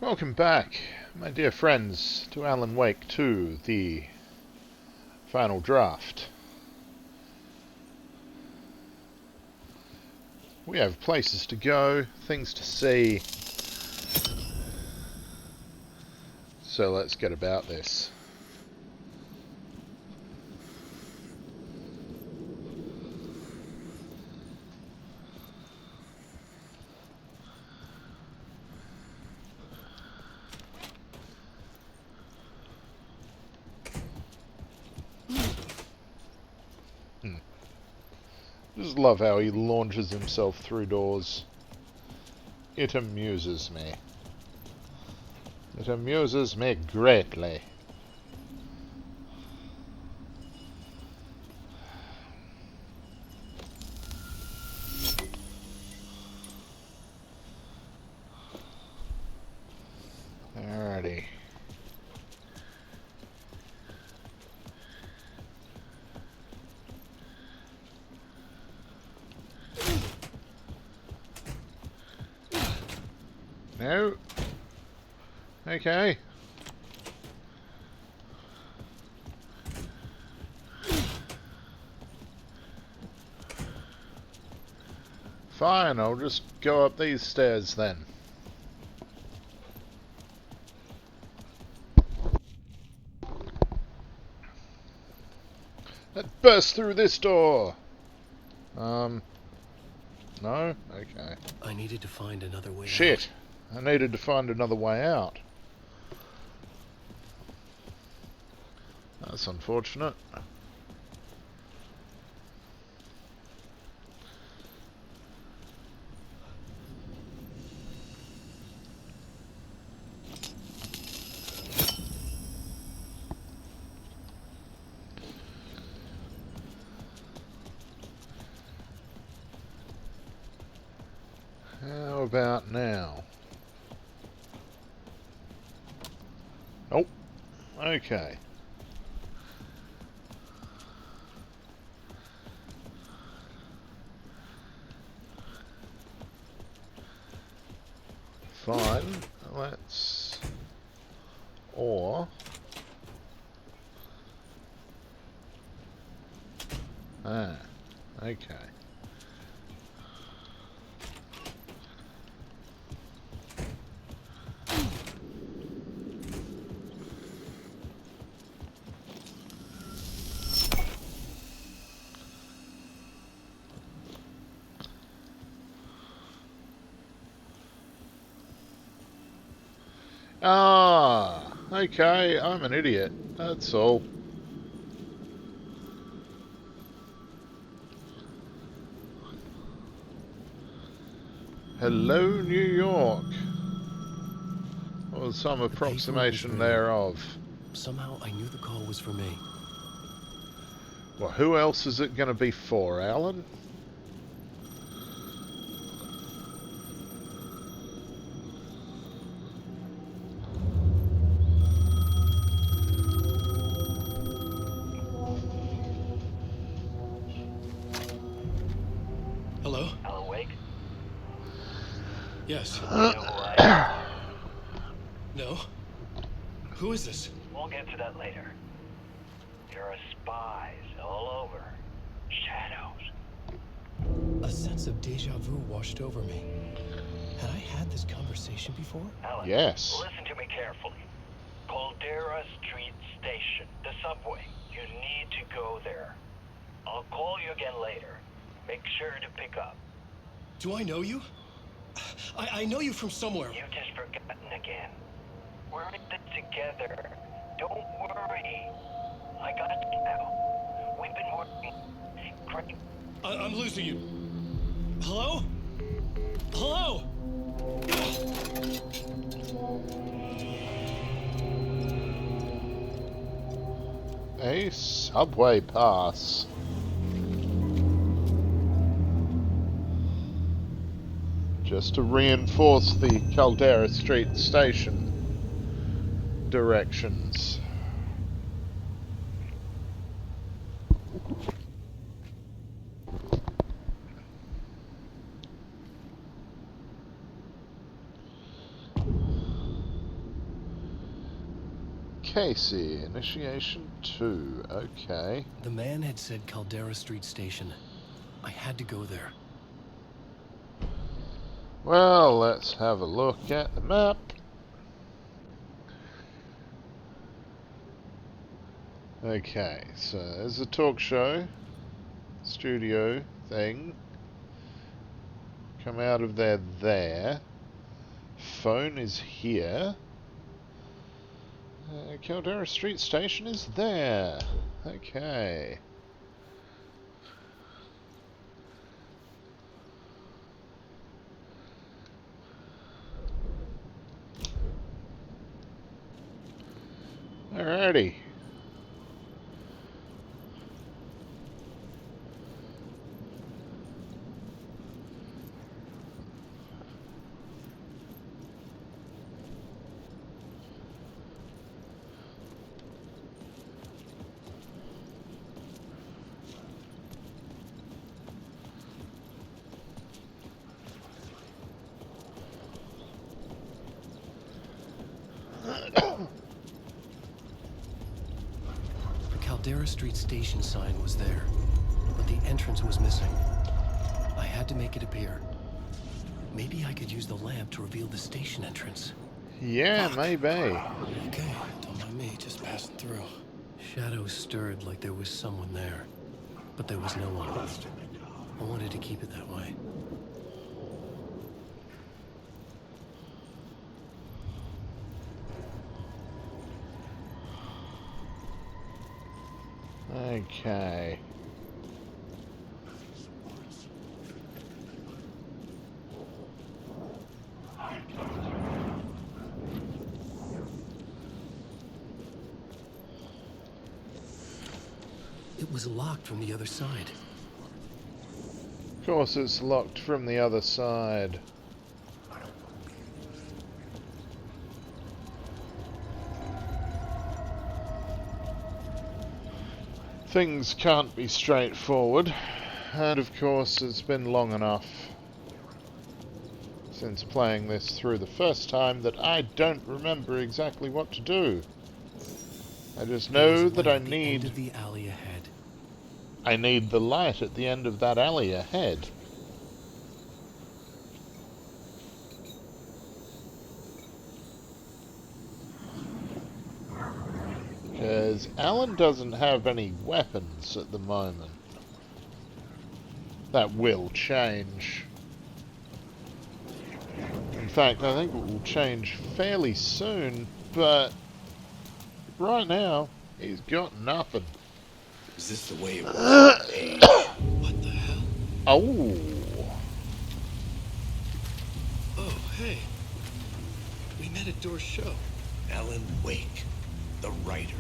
Welcome back, my dear friends, to Alan Wake 2, the final draft. We have places to go, things to see, so let's get about this. Just love how he launches himself through doors. It amuses me. It amuses me greatly. Alrighty. No. Okay. Fine, I'll just go up these stairs then. Let's burst through this door! No? Okay. I needed to find another way out. Shit! I needed to find another way out. That's unfortunate. How about now? Nope. Okay. Fine. Let's... Or... Ah. Okay. Ah, okay, I'm an idiot, that's all. Hello, New York. Or some approximation thereof. Somehow I knew the call was for me. Well, who else is it going to be for, Alan? Hello? Alan Wake? Yes. You know who I am? No? Who is this? We'll get to that later. There are spies all over. Shadows. A sense of deja vu washed over me. Had I had this conversation before? Alan, Yes. listen to me carefully. Caldera Street Station, the subway. You need to go there. I'll call you again later. Make sure to pick up. Do I know you? I know you from somewhere. You've just forgotten again. We're in it together. Don't worry. I got you now. We've been working great. I'm losing you. Hello? Hello? A subway pass. Just to reinforce the Caldera Street Station directions. Casey, Initiation 2. Okay. The man had said Caldera Street Station. I had to go there. Well, let's have a look at the map. Okay, so there's a talk show, studio thing. Come out of there. Phone is here. Caldera Street Station is there. Okay. Alrighty. The Caldera Street Station sign was there, but the entrance was missing. I had to make it appear. Maybe I could use the lamp to reveal the station entrance. Yeah, maybe. Okay, don't mind me, just passing through. Shadows stirred like there was someone there, but there was no one. I wanted to keep it that way. Okay. It was locked from the other side. Of course it's locked from the other side. Things can't be straightforward, and of course it's been long enough since playing this through the first time that I don't remember exactly what to do. I just know that I need the alley ahead. I need the light at the end of that alley ahead. Because Alan doesn't have any weapons at the moment. That will change. In fact, I think it will change fairly soon, but right now, he's got nothing. Is this the way it was? Hey, What the hell? Oh, Oh, hey. We met at Door's show. Alan Wake, the writer.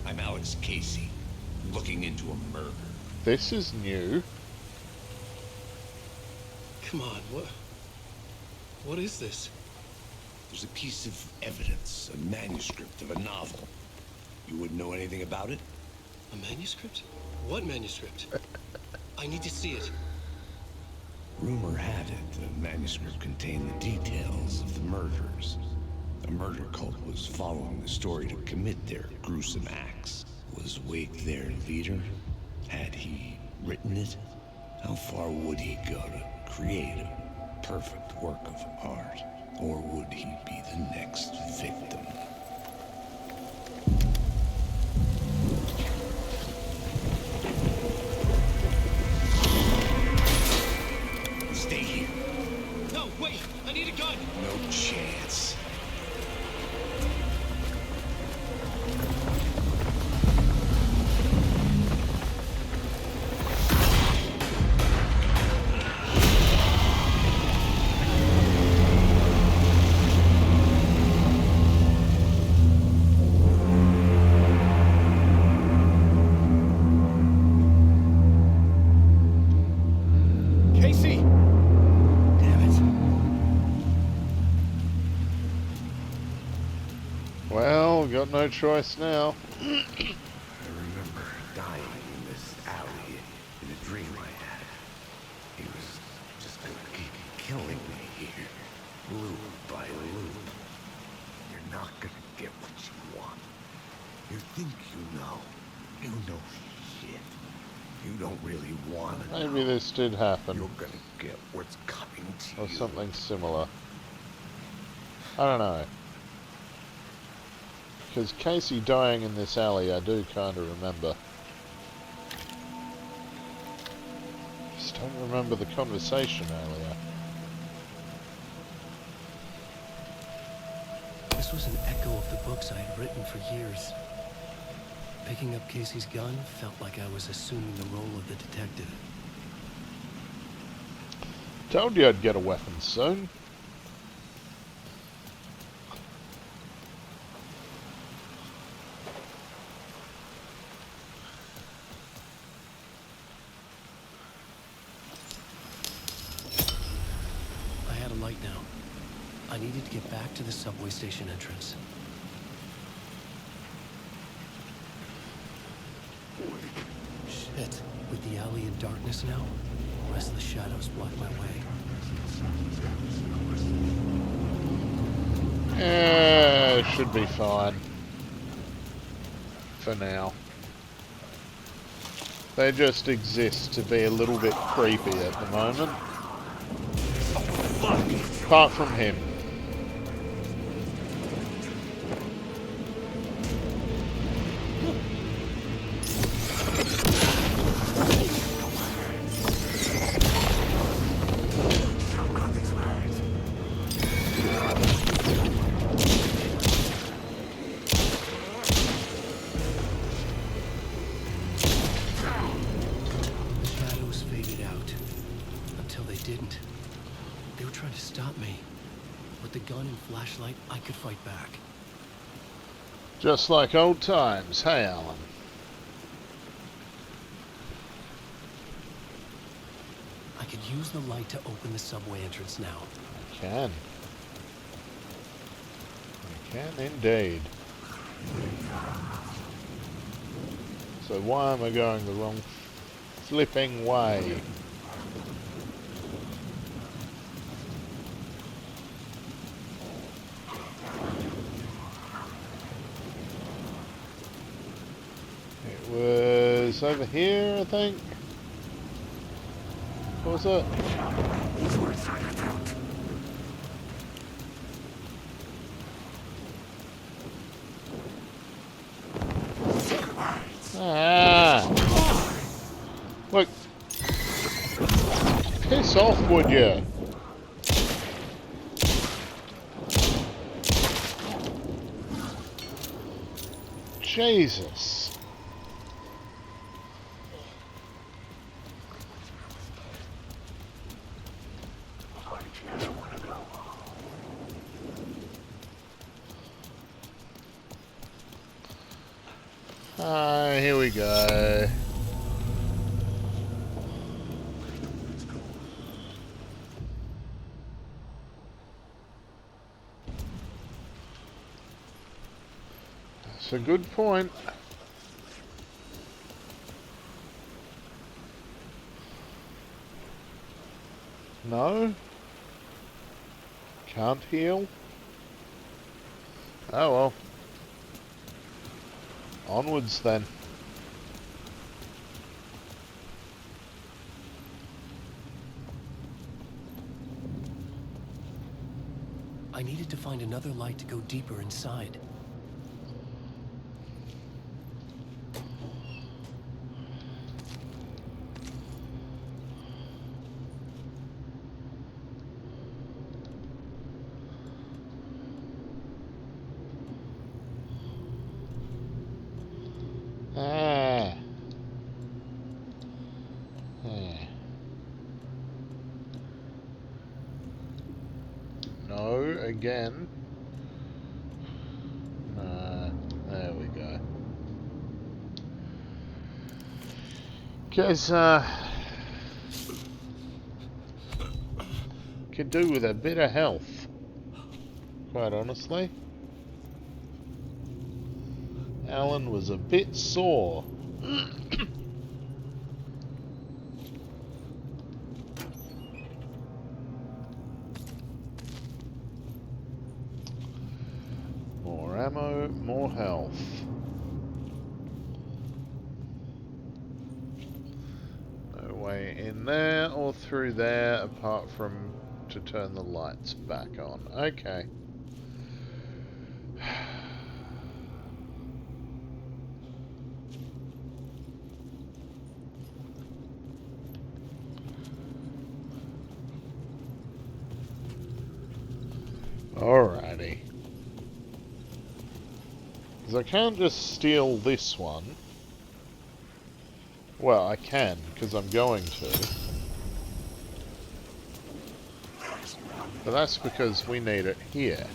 I'm Alex Casey, looking into a murder. this is new. Come on, what is this? There's a piece of evidence, a manuscript of a novel. You wouldn't know anything about it? A manuscript? What manuscript? I need to see it. Rumor had it the manuscript contained the details of the murders. A murder cult was following the story to commit their gruesome acts. Was Wake their leader? Had he written it? How far would he go to create a perfect work of art? Or would he be the next victim? Stay here. No, wait! I need a gun! No chance. Casey! Damn it. Well, got no choice now. I remember dying in this alley in a dream I had. He was just gonna keep killing me here, loop by loop. You're not gonna get what you want. think you know. You know shit. You don't really want to know. Maybe this did happen. You're gonna get what's coming to Or you. something similar. I don't know. Because Casey dying in this alley, I do kind of remember. Just don't remember the conversation earlier. This was an echo of the books I had written for years. Picking up Casey's gun felt like I was assuming the role of the detective. Told you I'd get a weapon soon. I had a light now. I needed to get back to the subway station entrance. Shit. With the alley in darkness now, restless shadows block my way. Should be fine. For now. They just exist to be a little bit creepy at the moment. Apart from him. Flashlight, I could fight back. Just like old times, hey Alan? I could use the light to open the subway entrance now. I can. I can indeed. So why am I going the wrong flipping way? Was over here, I think. What was it? Ah! Look. Piss off, would you? Jesus. Here we go. That's a good point. No? Can't heal? Oh well. Onwards then. I needed to find another light to go deeper inside. No, again. There we go. Guess, could do with a bit of health, quite honestly. Alan was a bit sore. More ammo, more health. way in there or through there apart from to turn the lights back on. Okay. Alrighty. Because I can't just steal this one. Well, I can, because I'm going to. But that's because we need it here.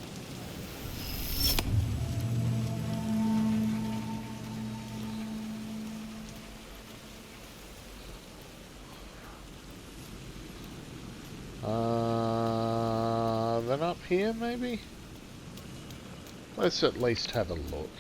Then up here, maybe? Let's at least have a look.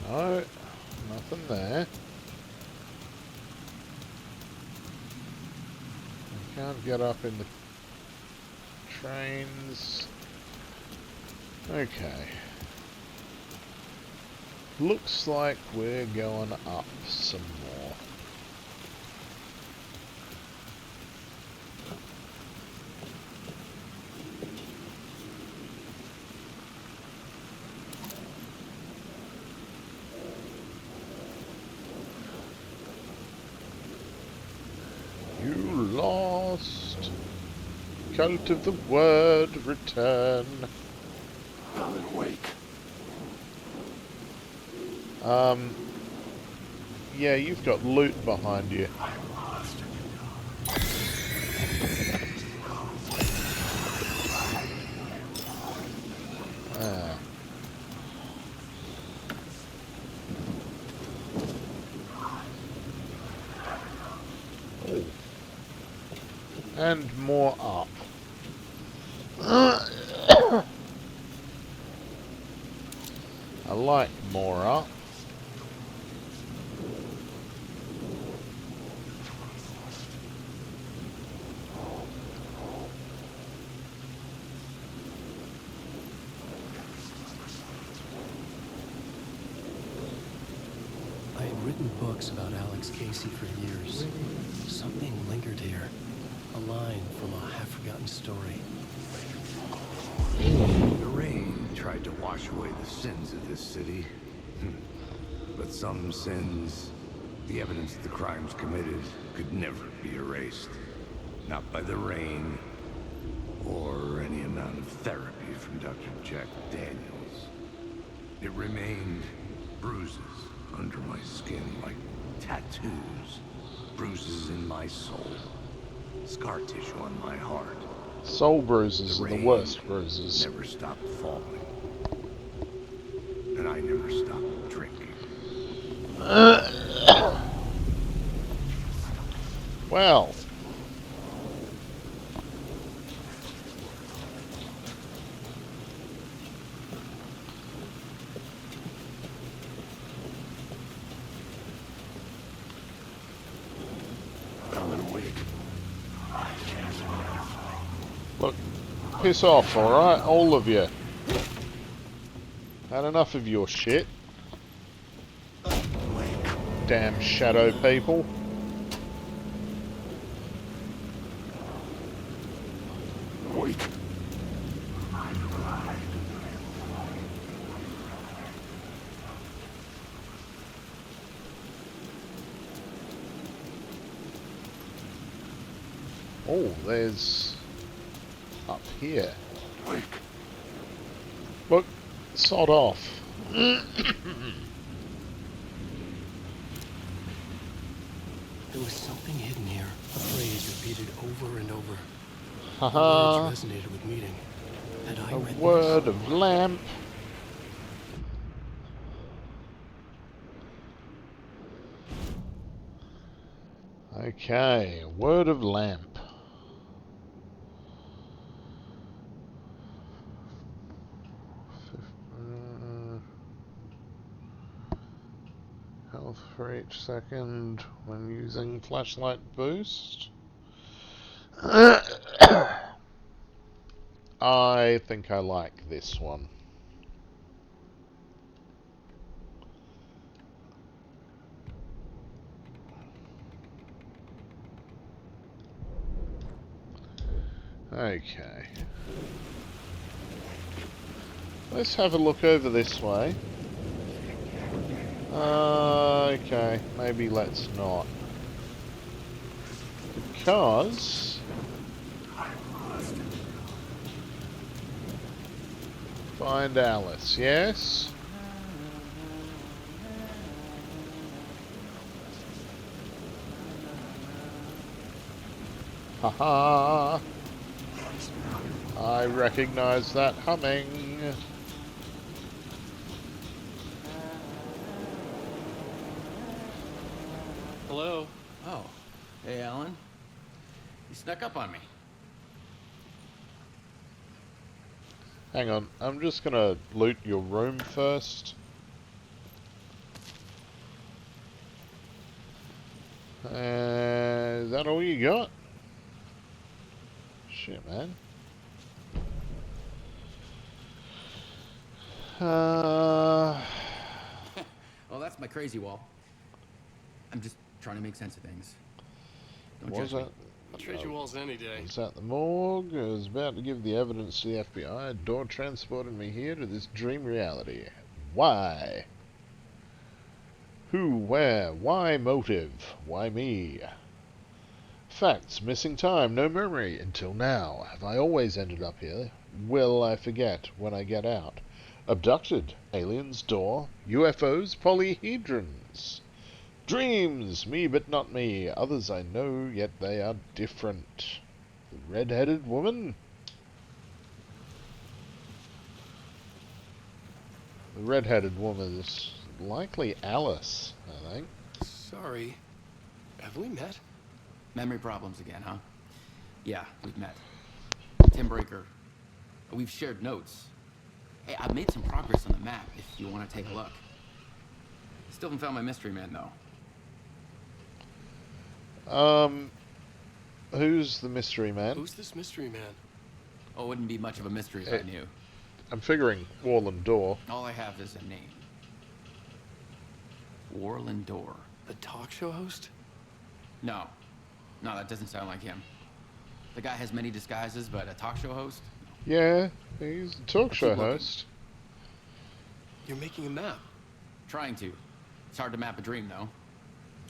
No, nothing there. I can't get up in the trains. Okay. Looks like we're going up some more. You lost. Cult of the Word, return. Alan Wake. Yeah, you've got loot behind you. I'm lost. Ah. Oh. And more up. I like more up. I had written books about Alex Casey for years. Something lingered here. A line from a half-forgotten story. The rain tried to wash away the sins of this city. But some sins, the evidence of the crimes committed, could never be erased. Not by the rain, or any amount of therapy from Dr. Jack Daniels. It remained bruises under my skin, like tattoos. Bruises in my soul. Scar tissue on my heart. Soul bruises are the rain worst bruises. Never stopped falling. And I never stopped drinking. Well. Alan Wake. Look, piss off, alright? All of you. Had enough of your shit. Damn shadow people. Wait. Oh, there's... up here. Wake. Look, sod off. There was something hidden here. A phrase repeated over and over. Haha. Words resonated with meaning. Had I A read word this? of lamp. Okay, word of lamp. How Health for each second when using flashlight boost. I think I like this one. Okay. Let's have a look over this way. Okay, maybe let's not. Because... Find Alice, yes? Haha! I recognize that humming. Hello? Oh. Hey, Alan. You snuck up on me. Hang on, I'm just gonna loot your room first. Is that all you got? Shit, man. Well, that's my crazy wall. I'm just trying to make sense of things. Don't Was judge me. that? I'll trade you walls any day. Was that the morgue? I was about to give the evidence to the FBI. Door transported me here to this dream reality. Why? Who, where, why motive? Why me? Facts, missing time, no memory. Until now. Have I always ended up here? Will I forget when I get out? Abducted. Aliens, door. UFOs, polyhedrons. Dreams, me but not me. Others I know, yet they are different. The red-headed woman? The red-headed woman is likely Alice, I think. Sorry. Have we met? Memory problems again, huh? Yeah, we've met. Tim Breaker. We've shared notes. Hey, I've made some progress on the map if you want to take a look. Still haven't found my mystery man, though. Who's the mystery man? Who's this mystery man? Oh, it wouldn't be much of a mystery if I knew. I'm figuring wall and door. All I have is a name. Warland Door. The talk show host? No. No, that doesn't sound like him. The guy has many disguises, but a talk show host? Yeah, he's a talk show keep looking. host. You're making a map. Trying to. It's hard to map a dream, though.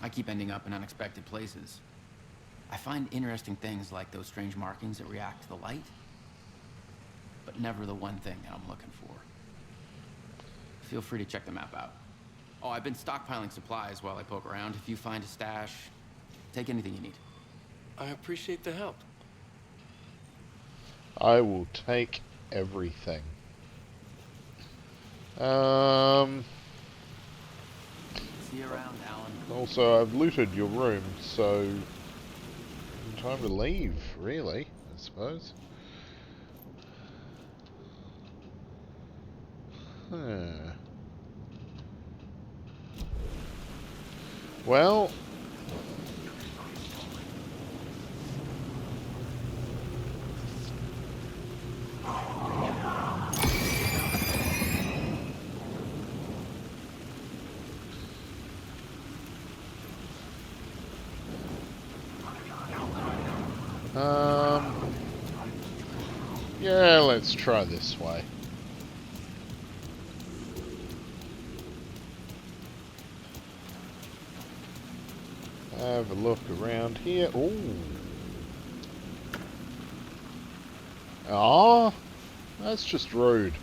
I keep ending up in unexpected places. I find interesting things like those strange markings that react to the light, but never the one thing that I'm looking for. Feel free to check the map out. Oh, I've been stockpiling supplies while I poke around. If you find a stash, take anything you need. I appreciate the help. I will take everything. See you around, Alan. Also, I've looted your room, so time to leave, really, I suppose. Huh. Well, yeah, let's try this way. Have a look around here. Ooh. Ah, that's just rude.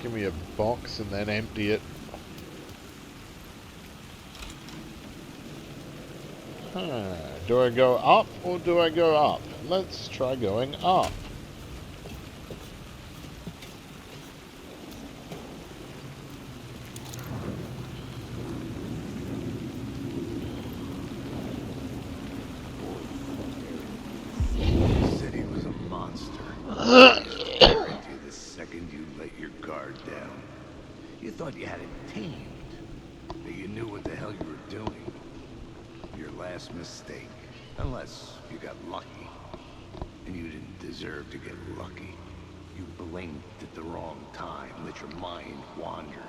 Give me a box and then empty it. Huh. Do I go up or do I go up? Let's try going up. He said he was a monster. He'd you the second you let your guard down. You thought you had it tamed. That you knew what the hell you were doing. Your last mistake. Unless you got lucky. And you didn't deserve to get lucky. You blinked at the wrong time, let your mind wander.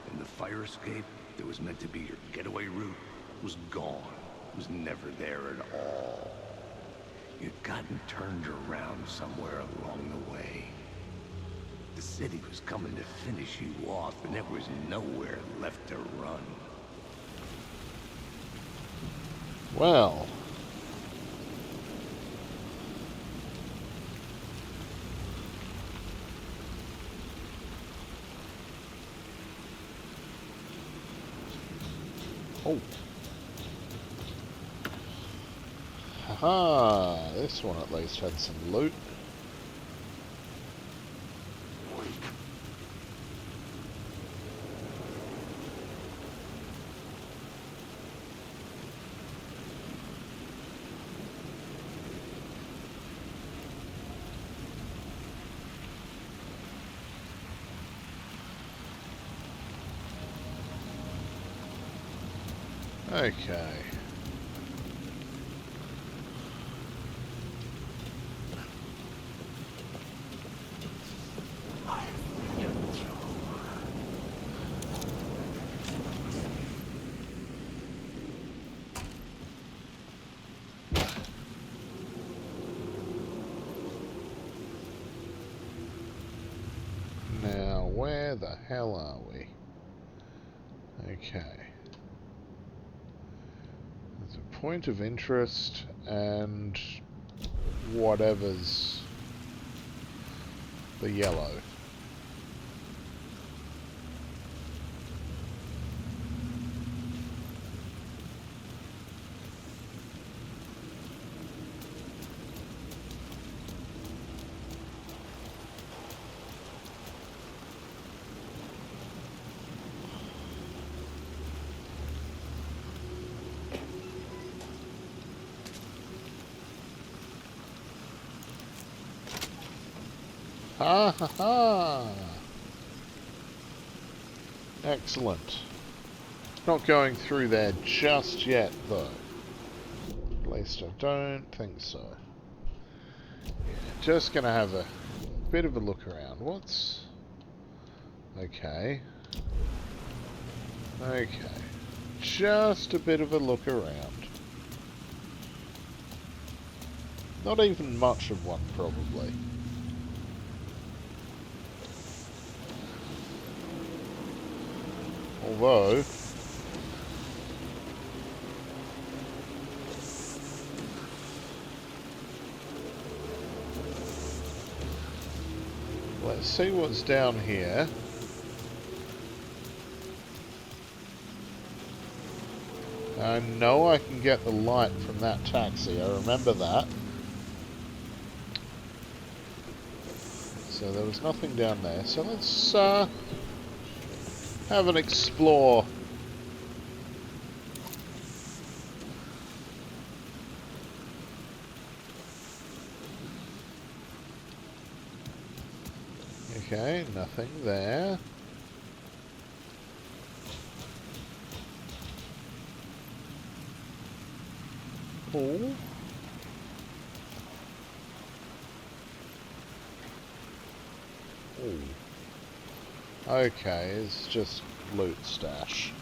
And the fire escape that was meant to be your getaway route was gone. Was never there at all. You'd gotten turned around somewhere along the way. The city was coming to finish you off, and there was nowhere left to run. Well. Oh. Haha, this one at least had some loot. Okay. Now, where the hell are we? Okay. There's a point of interest and whatever's the yellow. Ha ha ha! Excellent. Not going through there just yet, though. At least I don't think so. Just gonna have a bit of a look around. What's... Okay. Okay. Just a bit of a look around. Not even much of one, probably. Although, let's see what's down here. I know I can get the light from that taxi, I remember that. So there was nothing down there, so let's have an explore. Okay, nothing there. Cool. Ooh. Okay, it's just loot stash.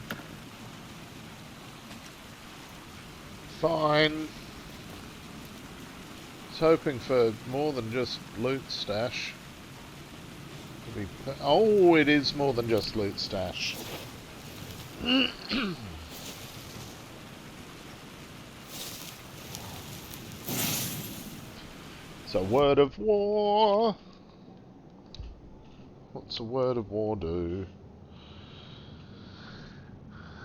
Fine. I was hoping for more than just loot stash. Oh, it is more than just loot stash. It's a word of war. What's a word of war do?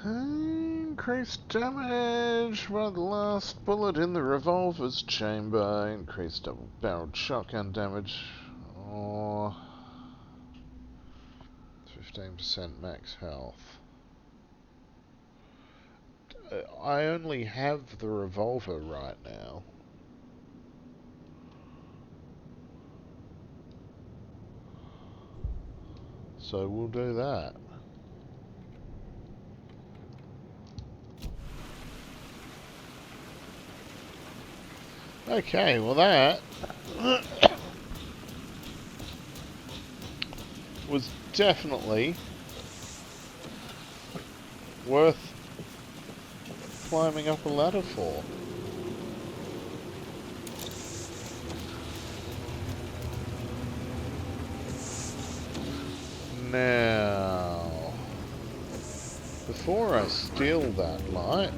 Increased damage by the last bullet in the revolver's chamber. Increased double-barreled shotgun damage. Or 15% max health. I only have the revolver right now. So we'll do that. Okay, well that was definitely worth climbing up a ladder for. Now, before I steal that light,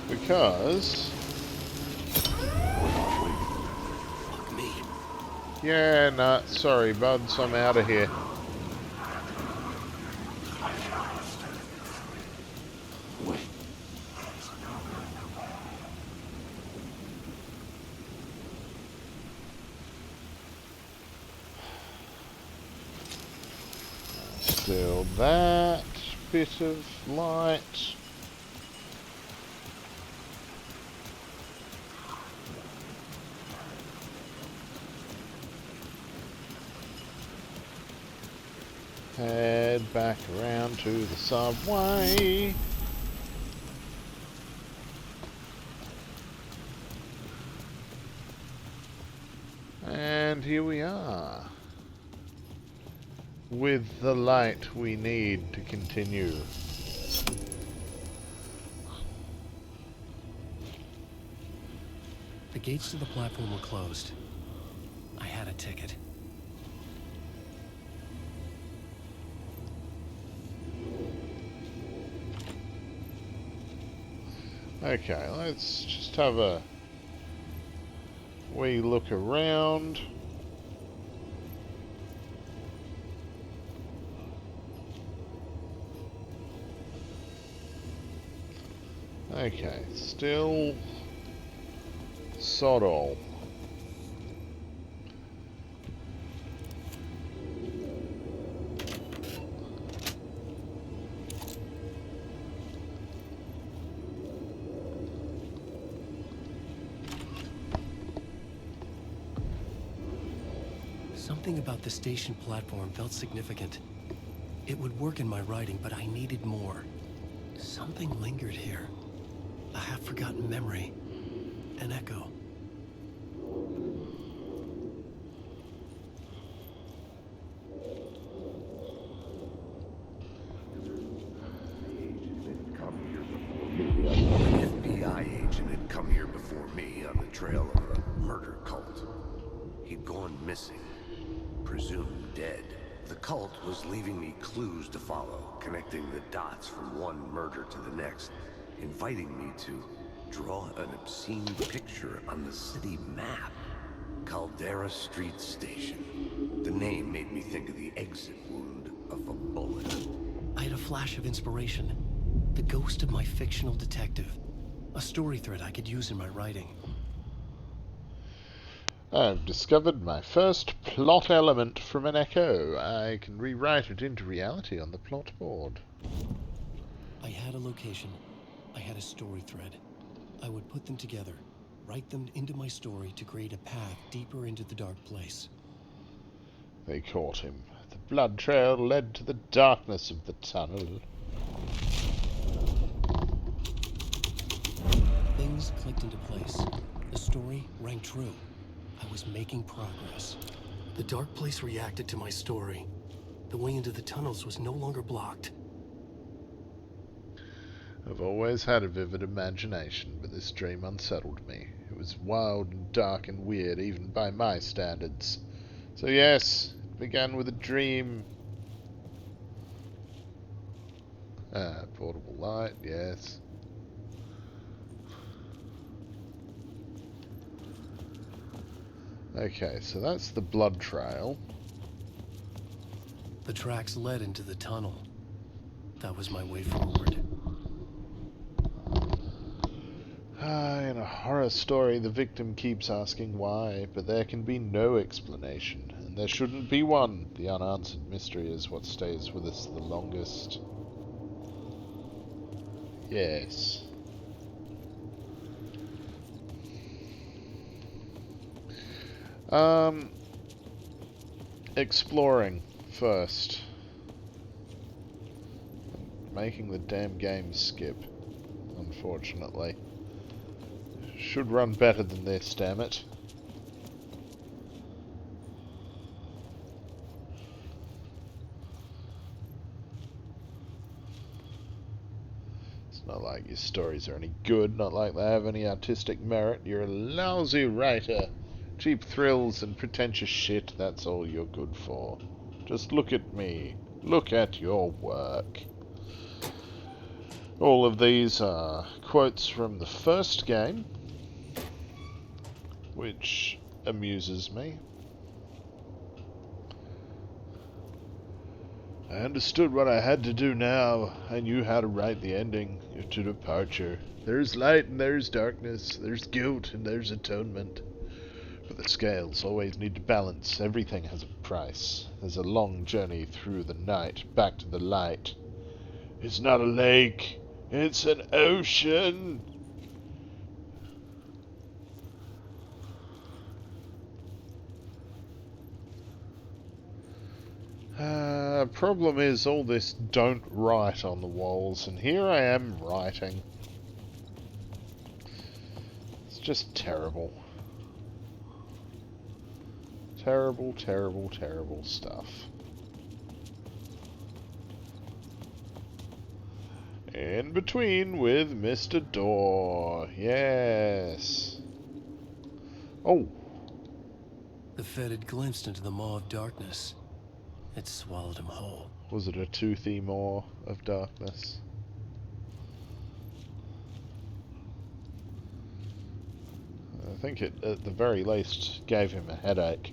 because Fuck me. yeah, nah, sorry buds, I'm out of here. Wait. Steal that bit of light. Head back around to the subway. And here we are. With the light we need to continue. The gates to the platform were closed. I had a ticket. Okay, let's just have a wee look around. Okay, still sod all. Something about the station platform felt significant. It would work in my writing, but I needed more. Something lingered here. A half-forgotten memory. An echo. An FBI agent had come here before me on the trail of a murder cult. He'd gone missing, presumed dead. The cult was leaving me clues to follow, connecting the dots from one murder to the next, inviting me to draw an obscene picture on the city map. Caldera Street Station. The name made me think of the exit wound of a bullet. I had a flash of inspiration. The ghost of my fictional detective. A story thread I could use in my writing. I've discovered my first plot element from an echo. I can rewrite it into reality on the plot board. I had a location. I had a story thread. I would put them together, write them into my story to create a path deeper into the dark place. They caught him. The blood trail led to the darkness of the tunnel. Things clicked into place. The story rang true. I was making progress. The dark place reacted to my story. The way into the tunnels was no longer blocked. I've always had a vivid imagination, but this dream unsettled me. It was wild and dark and weird, even by my standards. So yes, it began with a dream. Portable light, yes. Okay, so that's the blood trail. The tracks led into the tunnel. That was my way forward. In a horror story, the victim keeps asking why, but there can be no explanation, and there shouldn't be one. The unanswered mystery is what stays with us the longest. Yes. Exploring. first. Making the damn game skip, unfortunately. Should run better than this, damn it. It's not like your stories are any good, not like they have any artistic merit. You're a lousy writer. Cheap thrills and pretentious shit, that's all you're good for. Just look at me. Look at your work. All of these are quotes from the first game, which amuses me. I understood what I had to do now. I knew how to write the ending to Departure. There's light and there's darkness, there's guilt and there's atonement. But the scales always need to balance. Everything has a price. There's a long journey through the night, back to the light. It's not a lake, it's an ocean. Problem is all this don't write on the walls, and here I am writing. It's just terrible. Terrible, terrible, terrible stuff. In between with Mr. Door. Yes. Oh. The Fed had glimpsed into the maw of darkness. It swallowed him whole. Was it a toothy maw of darkness? I think it, at the very least, gave him a headache.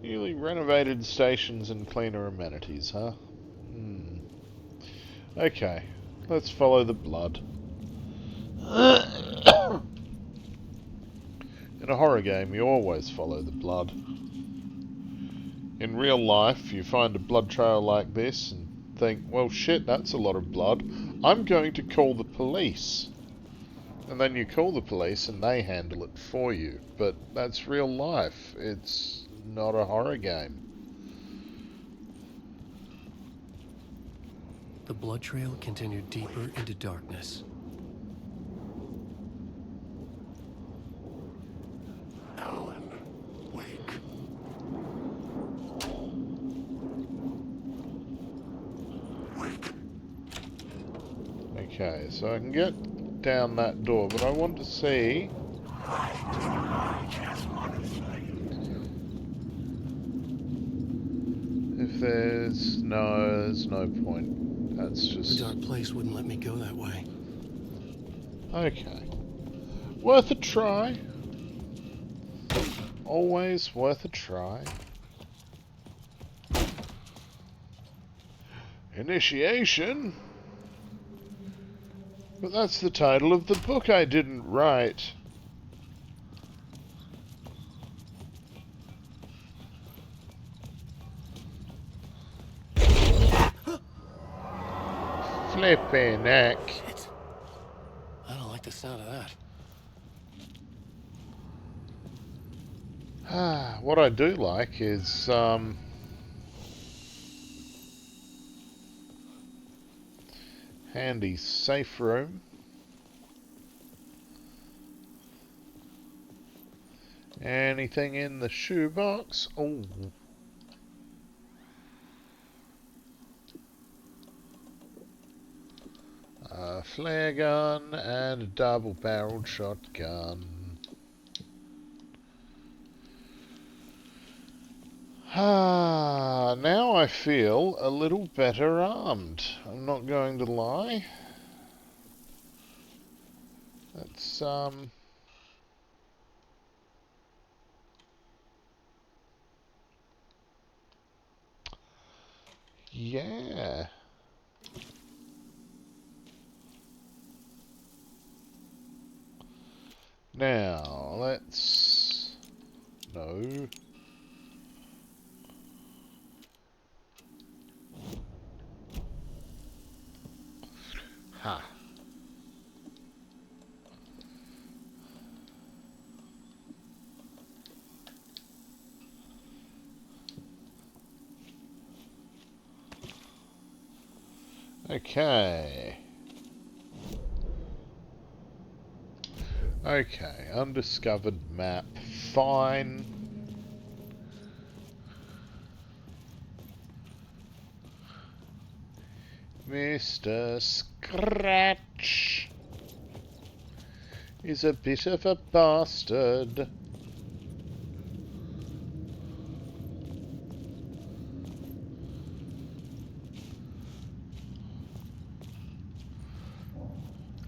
Newly renovated stations and cleaner amenities, huh? Okay, let's follow the blood. In a horror game, you always follow the blood. In real life, you find a blood trail like this and think, well shit, that's a lot of blood. I'm going to call the police. And then you call the police and they handle it for you. But that's real life. It's not a horror game. The blood trail continued deeper into darkness. Alan, wake. Wake. Okay, so I can get down that door, but I want to see... I just want to say. if there's no point. That's The just... dark place wouldn't let me go that way. Okay. Worth a try. Always worth a try. Initiation? But that's the title of the book I didn't write. Flippin' heck. Shit. I don't like the sound of that. What I do like is, handy safe room. Anything in the shoebox? Oh. A flare gun and a double-barreled shotgun. Now I feel a little better armed. I'm not going to lie. That's, yeah. Now, let's... No. Ha. Okay. Okay, undiscovered map. Fine. Mr. Scratch is a bit of a bastard.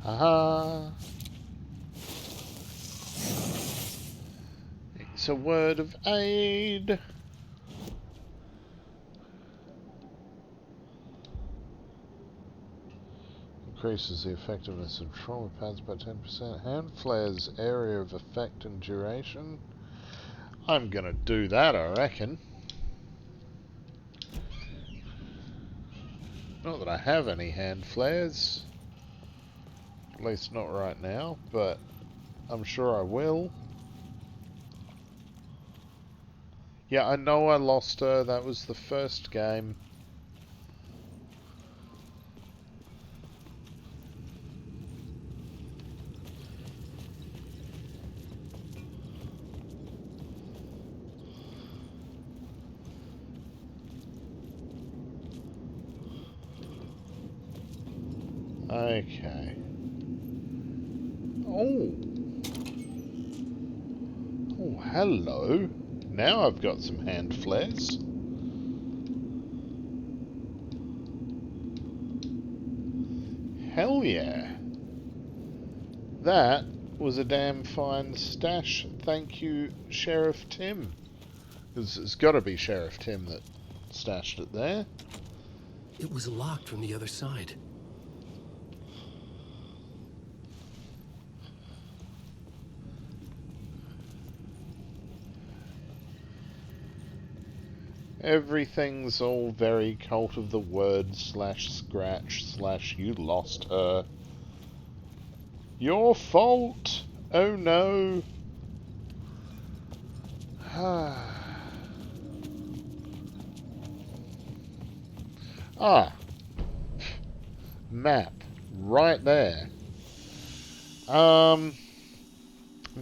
Haha. It's a word of aid. Increases the effectiveness of trauma pads by 10%. Hand flares area of effect and duration. I'm gonna do that, I reckon. Not that I have any hand flares. At least not right now, but I'm sure I will. Yeah, I know I lost her. That was the first game. Okay. Oh. Oh, hello. Now I've got some hand flares. Hell yeah. That was a damn fine stash. Thank you, Sheriff Tim. It's got to be Sheriff Tim that stashed it there. It was locked from the other side. Everything's all very Cult of the Word / Scratch / you lost her. Your fault! Oh no! Ah! Map. Right there. I'm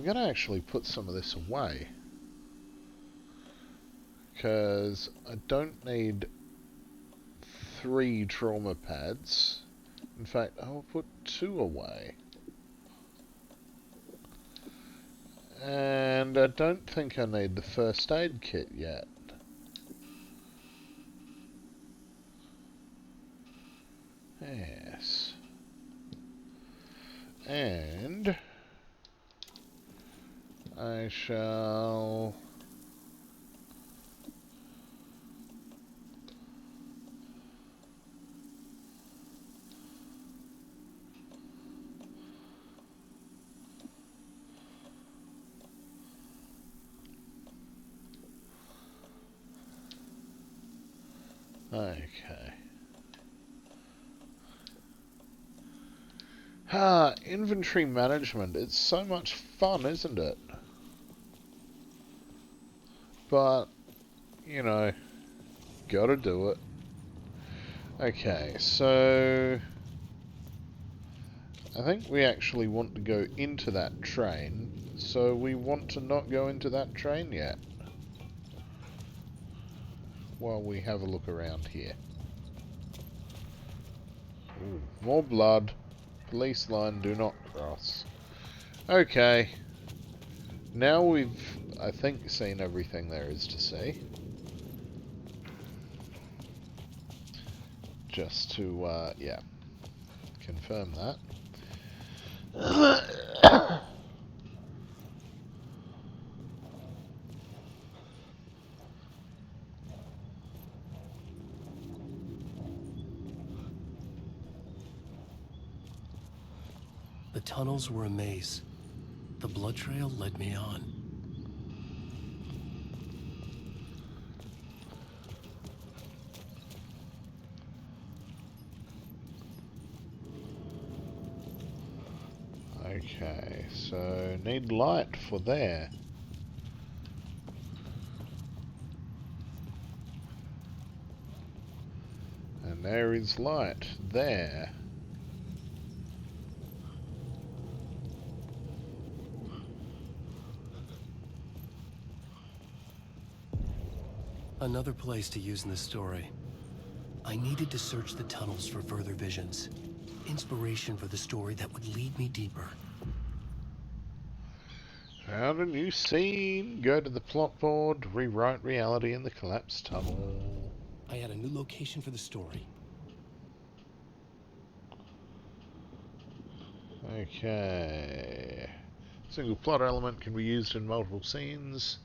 gonna actually put some of this away. Because I don't need 3 trauma pads. In fact, I'll put 2 away. And I don't think I need the first aid kit yet. Yes. And I shall... Okay. Inventory management. It's so much fun, isn't it? But, you know, gotta do it. Okay, so... I think we actually want to go into that train, so we want to not go into that train yet. While we have a look around here. Ooh, more blood. Police line, do not cross. Okay. Now we've, I think, seen everything there is to see. Just to, yeah, confirm that. The tunnels were a maze. The blood trail led me on. Okay, so need light for there. And there is light there. Another place to use in the story. I needed to search the tunnels for further visions. Inspiration for the story that would lead me deeper. Found a new scene. Go to the plot board. Rewrite reality in the collapsed tunnel. I had a new location for the story. Okay. Single plot element can be used in multiple scenes.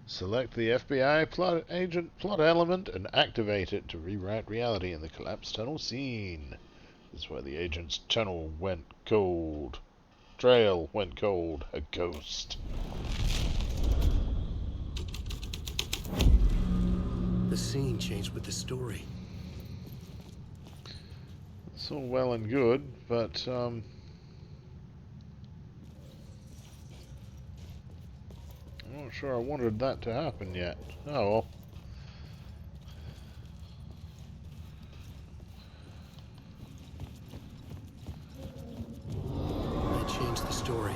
Select the FBI plot agent plot element and activate it to rewrite reality in the collapsed tunnel scene. This is where the agent's tunnel went cold. Trail went cold. A ghost. The scene changed with the story. It's all well and good, but I'm not sure I wanted that to happen yet. Oh well. I changed the story.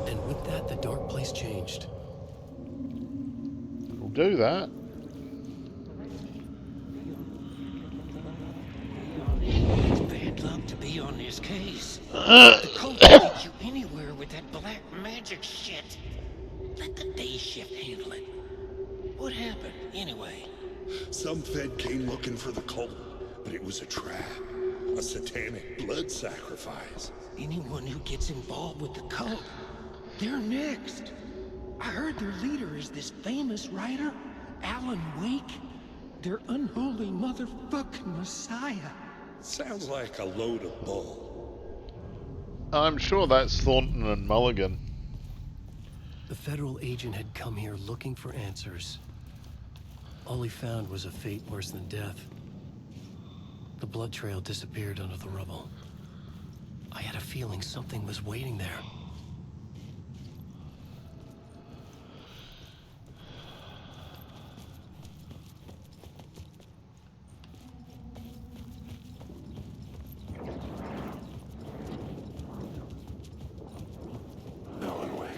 And with that, the dark place changed. We'll do that. It's bad luck to be on this case. The cult can get you anywhere with that black magic shit. Let the day shift handle it. What happened, anyway? Some Fed came looking for the cult, but it was a trap. A satanic blood sacrifice. Anyone who gets involved with the cult, they're next. I heard their leader is this famous writer, Alan Wake. Their unholy motherfucking messiah. Sounds like a load of bull. I'm sure that's Thornton and Mulligan. The federal agent had come here looking for answers. All he found was a fate worse than death. The blood trail disappeared under the rubble. I had a feeling something was waiting there. Alan Wake.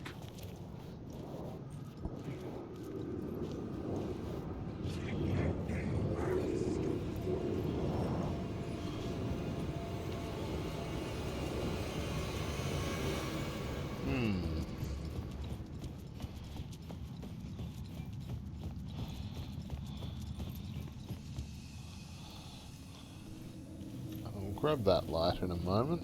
I'll grab that light in a moment.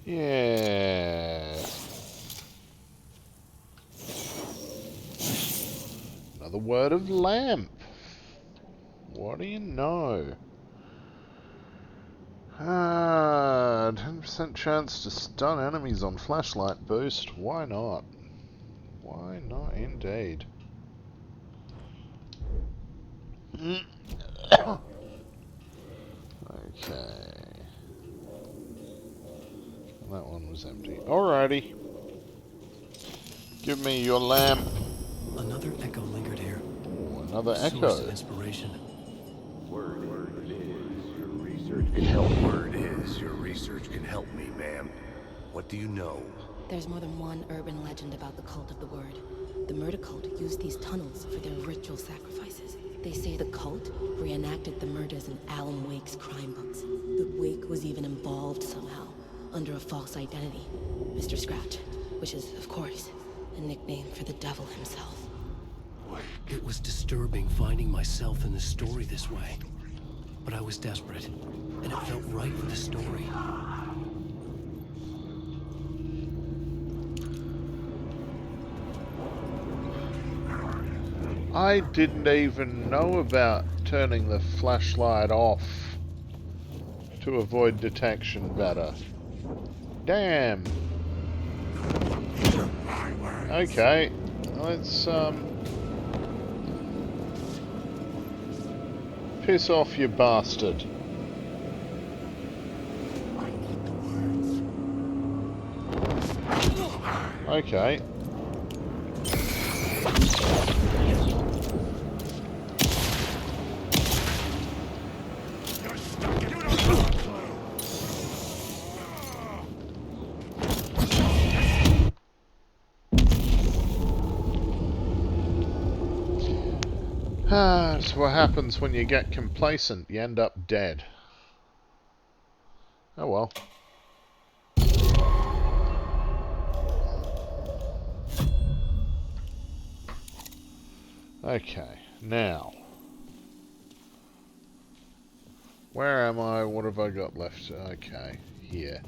Yeah. Another word of lamp. What do you know? 10% chance to stun enemies on flashlight boost. Why not? Why not indeed? Okay. That one was empty. Alrighty. Give me your lamp. Another echo lingered here. Ooh, another Source echo. of inspiration. Word is your research can help. Word is your research can help me, ma'am. What do you know? There's more than one urban legend about the Cult of the Word. The murder cult used these tunnels for their ritual sacrifices. They say the cult reenacted the murders in Alan Wake's crime books. But Wake was even involved somehow, under a false identity. Mr. Scratch, which is, of course, a nickname for the devil himself. It was disturbing finding myself in the story this way. But I was desperate, and it felt right with the story. I didn't even know about turning the flashlight off to avoid detection better. Damn. Okay, let's piss off, you bastard. Okay. That's what happens when you get complacent. You end up dead. Oh well. Okay, now. Where am I? What have I got left? Okay, here.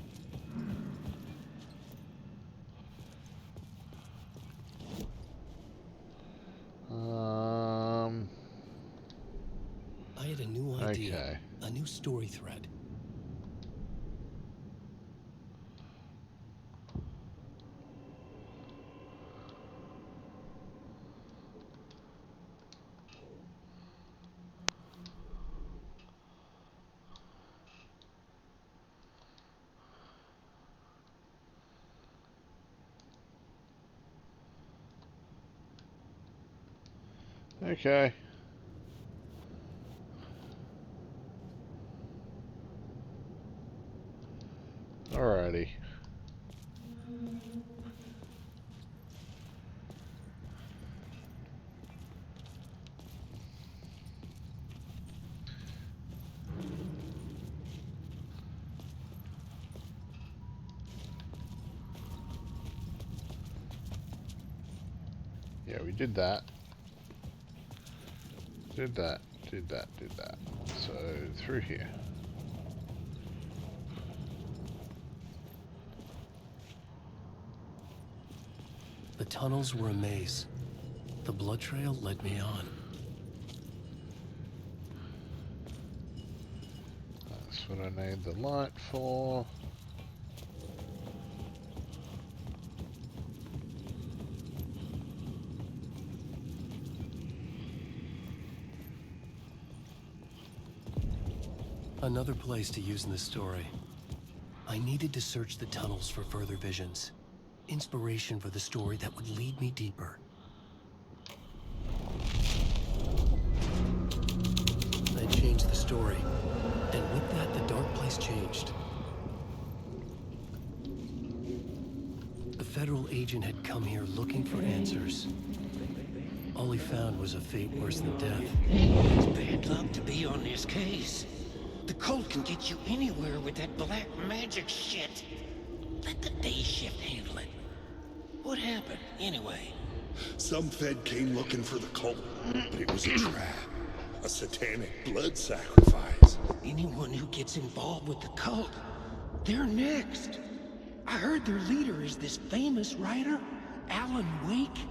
I had a new idea, okay. a new story thread. Okay. Alrighty. Yeah, we did that. Did that, did that, did that. So, through here. The tunnels were a maze. The blood trail led me on. That's what I need the light for. Another place to use in this story. I needed to search the tunnels for further visions. Inspiration for the story that would lead me deeper. I changed the story, and with that, the dark place changed. A federal agent had come here looking for answers. All he found was a fate worse than death. It's bad luck to be on this case. The cult can get you anywhere with that black magic shit. Let the day shift handle it. What happened, anyway? Some Fed came looking for the cult, but it was a trap. A satanic blood sacrifice. Anyone who gets involved with the cult, they're next. I heard their leader is this famous writer, Alan Wake.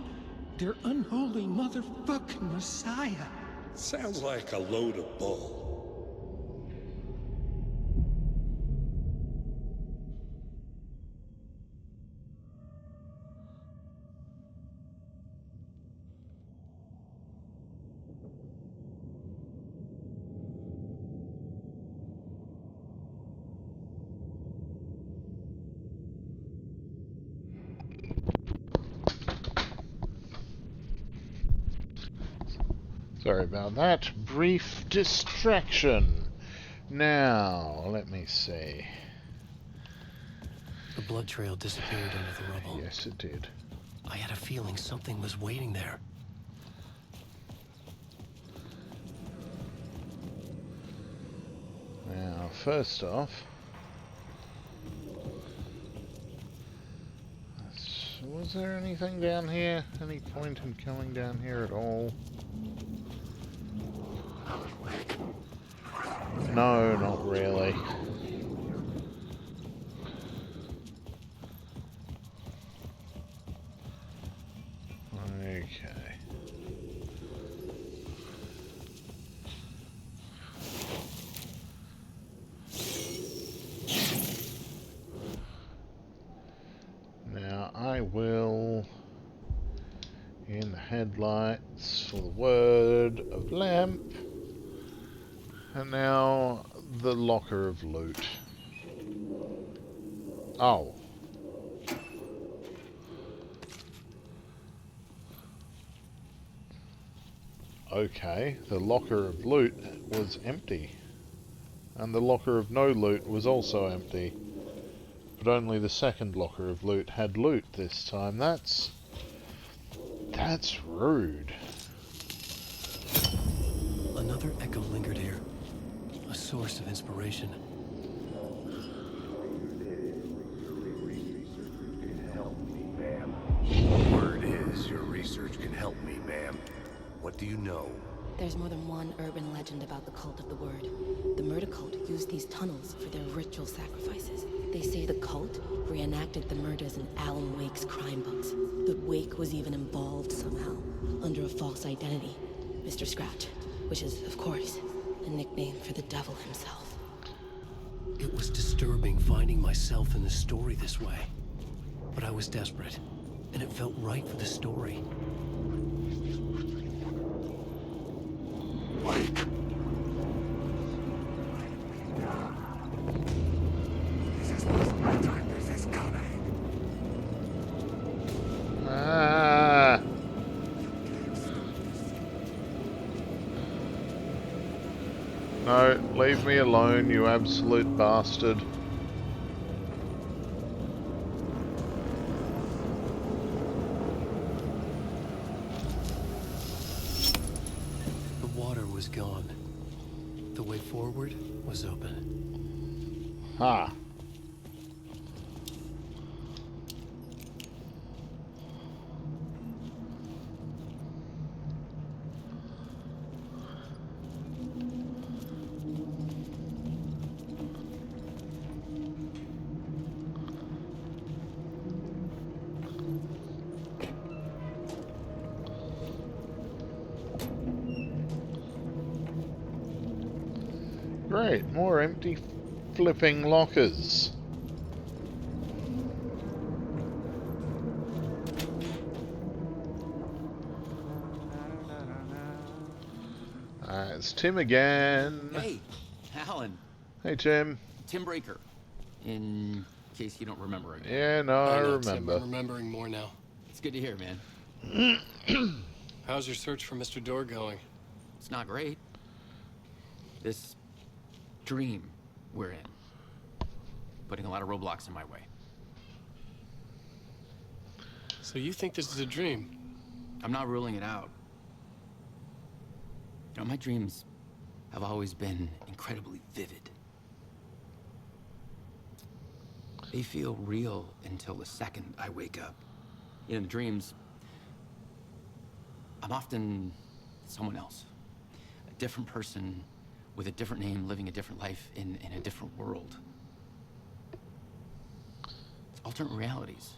Their unholy motherfucking messiah. Sounds like a load of bull. Sorry about that. Brief distraction. Now, let me see. The blood trail disappeared under the rubble. Yes, it did. I had a feeling something was waiting there. Now, first off, was there anything down here? Any point in coming down here at all? No, not really. Okay. Now I will In headlights for the word of lamp. And now the locker of loot. Oh. Okay, the locker of loot was empty. And the locker of no loot was also empty. But only the second locker of loot had loot this time. That's rude. Another echo lingered here. A source of inspiration. Word is your research can help me, ma'am. What do you know? There's more than one urban legend about the Cult of the Word. The murder cult used these tunnels for their ritual sacrifices. They say the cult reenacted the murders in Alan Wake's crime books. That Wake was even involved somehow, under a false identity. Mr. Scratch, which is, of course, a nickname for the devil himself. It was disturbing finding myself in the story this way. But I was desperate, and it felt right for the story. Wake. This is my time. This is coming. Ah. No, leave me alone, you absolute bastard. The water was gone. The way forward was open. Ha. Great, more empty flipping lockers. It's Tim again. Hey, Alan. Hey, Tim. Tim Breaker. In case you don't remember again. Yeah, no, I know, Tim, remember. I'm remembering more now. It's good to hear, man. How's your search for Mr. Door going? It's not great. This dream we're in, putting a lot of roadblocks in my way. So you think this is a dream? I'm not ruling it out. You know, my dreams have always been incredibly vivid. They feel real until the second I wake up. In the dreams, I'm often someone else. A different person with a different name, living a different life in a different world. It's alternate realities,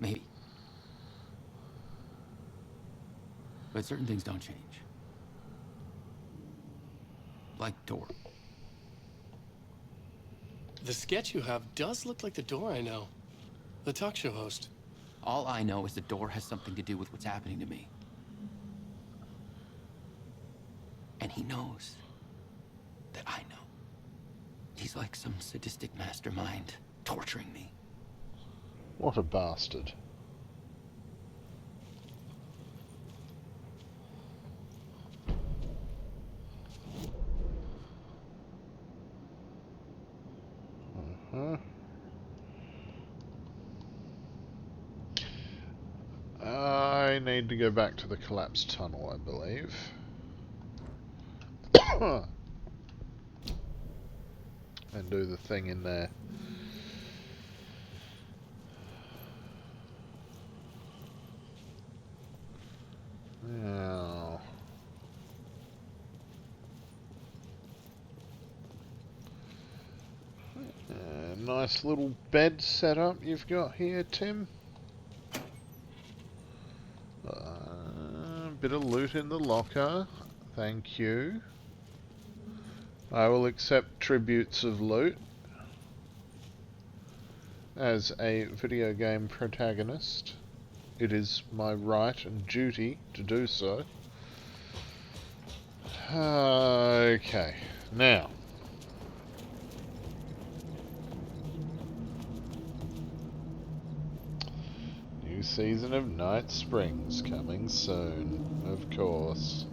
maybe. But certain things don't change. Like Door. The sketch you have does look like the Door I know. The talk show host. All I know is the Door has something to do with what's happening to me. And he knows that I know. He's like some sadistic mastermind torturing me. What a bastard. I need to go back to the collapsed tunnel, I believe. And do the thing in there. Now. Nice little bed setup you've got here, Tim. Bit of loot in the locker. Thank you. I will accept tributes of loot as a video game protagonist. it is my right and duty to do so. Okay, now. New season of Night Springs coming soon, of course.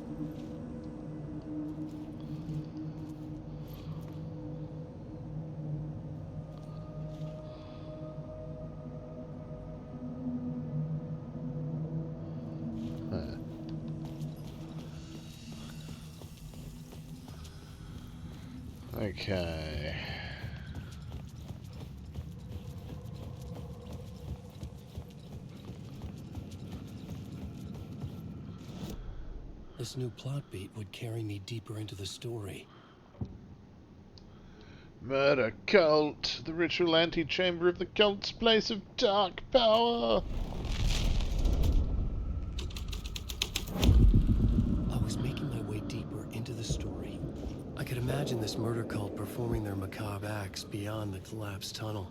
Okay. This new plot beat would carry me deeper into the story. Murder cult, the ritual antechamber of the cult's place of dark power. I was making my way deeper into the story. I could imagine this murder cult performing their macabre acts beyond the collapsed tunnel.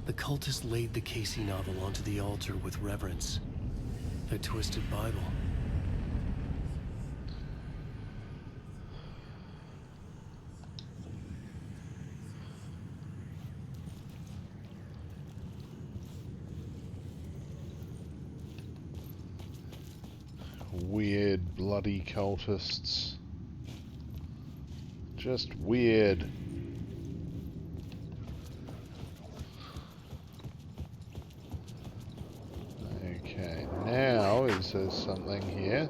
The cultists laid the Casey novel onto the altar with reverence. Their twisted Bible. Weird, bloody cultists. Just weird. Okay, now is there something here?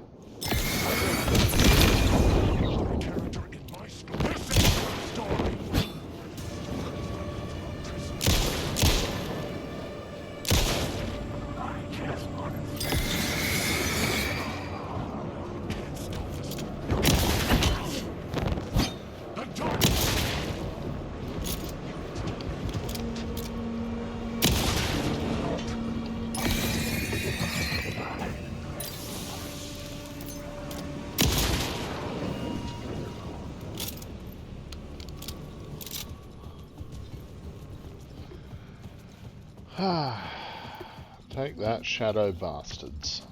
Take that, shadow bastards.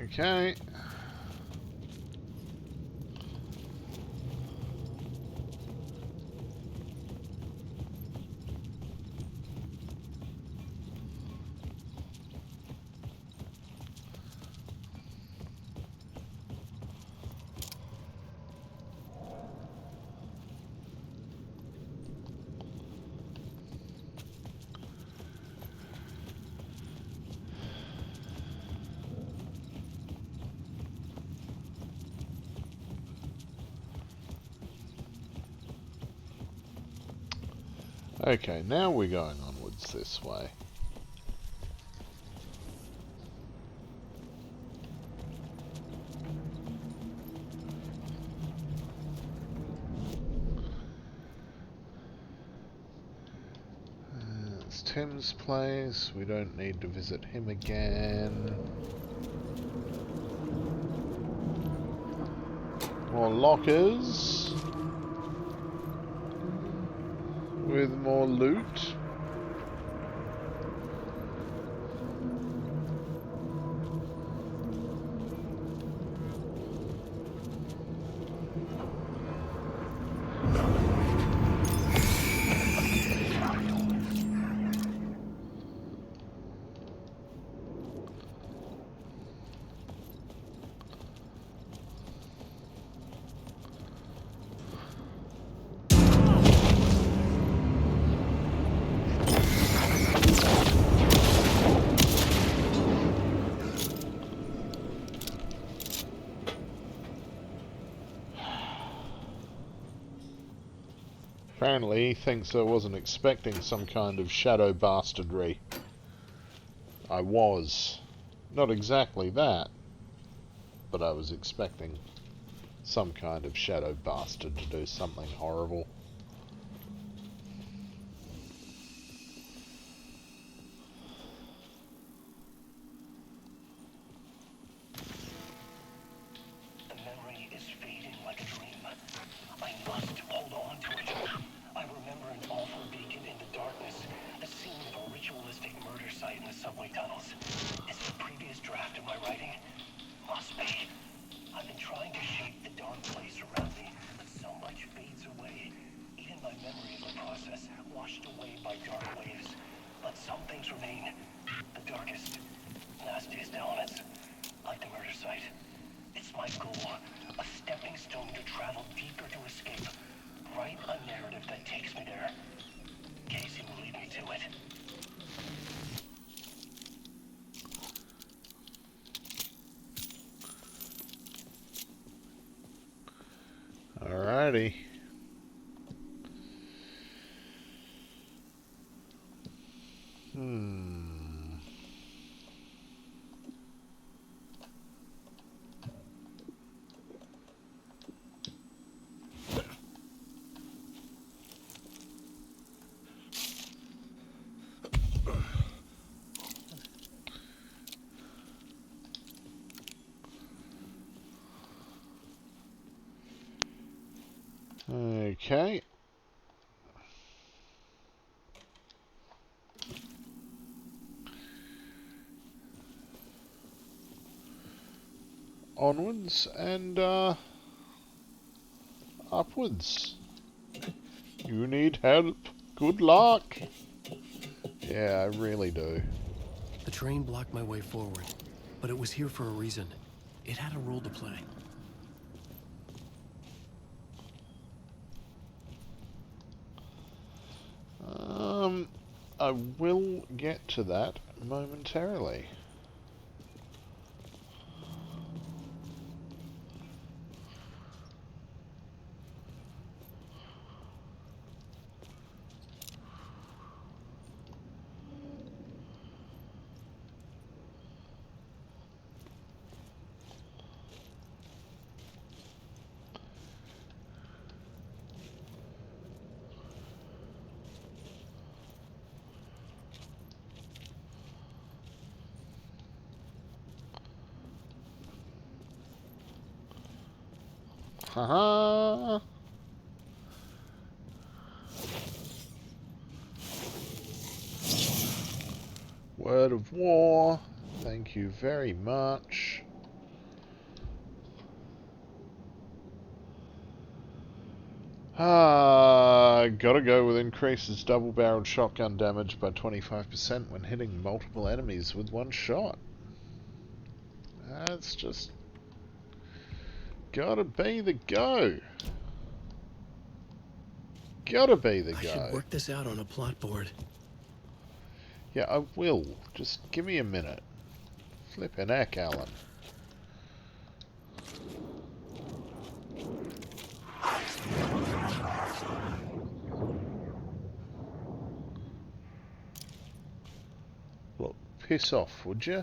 Okay. Okay, now we're going onwards this way. It's Tim's place. We don't need to visit him again. More lockers. With more loot. Apparently he thinks I wasn't expecting some kind of shadow bastardry. I was. Not exactly that, but I was expecting some kind of shadow bastard to do something horrible. The memory is fading like a dream. I must hold on to it. I remember an awful beacon in the darkness, the scene of a ritualistic murder site in the subway tunnels. Is it a previous draft of my writing? Must be. I've been trying to shape the dark place around me, but so much fades away. Even my memory of the process, washed away by dark waves. But some things remain. The darkest, nastiest elements, like the murder site. It's my goal, a stepping stone to travel deeper to escape. Write a narrative that takes me there. Casey will lead me to it. Alrighty. Okay. Onwards and upwards. You need help. Good luck. Yeah, I really do. The train blocked my way forward, but it was here for a reason. It had a role to play. I will get to that momentarily. Haha. Word of war. Thank you very much. Gotta go with increases double-barreled shotgun damage by 25% when hitting multiple enemies with one shot. That's just gotta be the go. Gotta be the go. I should work this out on a plot board. Yeah, I will. Just give me a minute. Flippin' heck, Alan. Look, piss off, would you?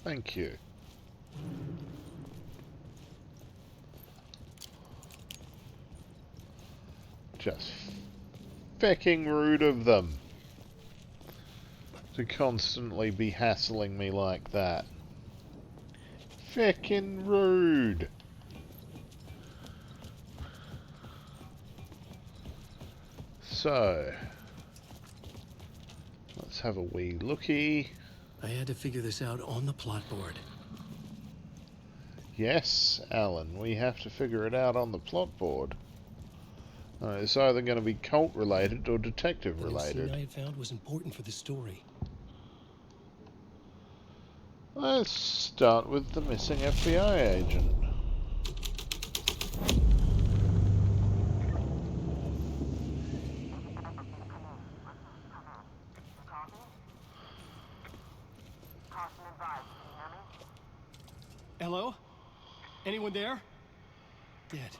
Thank you. Just fecking rude of them to constantly be hassling me like that. Feckin' rude. So, let's have a wee looky. I had to figure this out on the plot board. Yes, Alan, we have to figure it out on the plot board. It's either going to be cult related or detective related. The scene I had found was important for the story. Let's start with the missing FBI agent. Hello? Anyone there? Dead.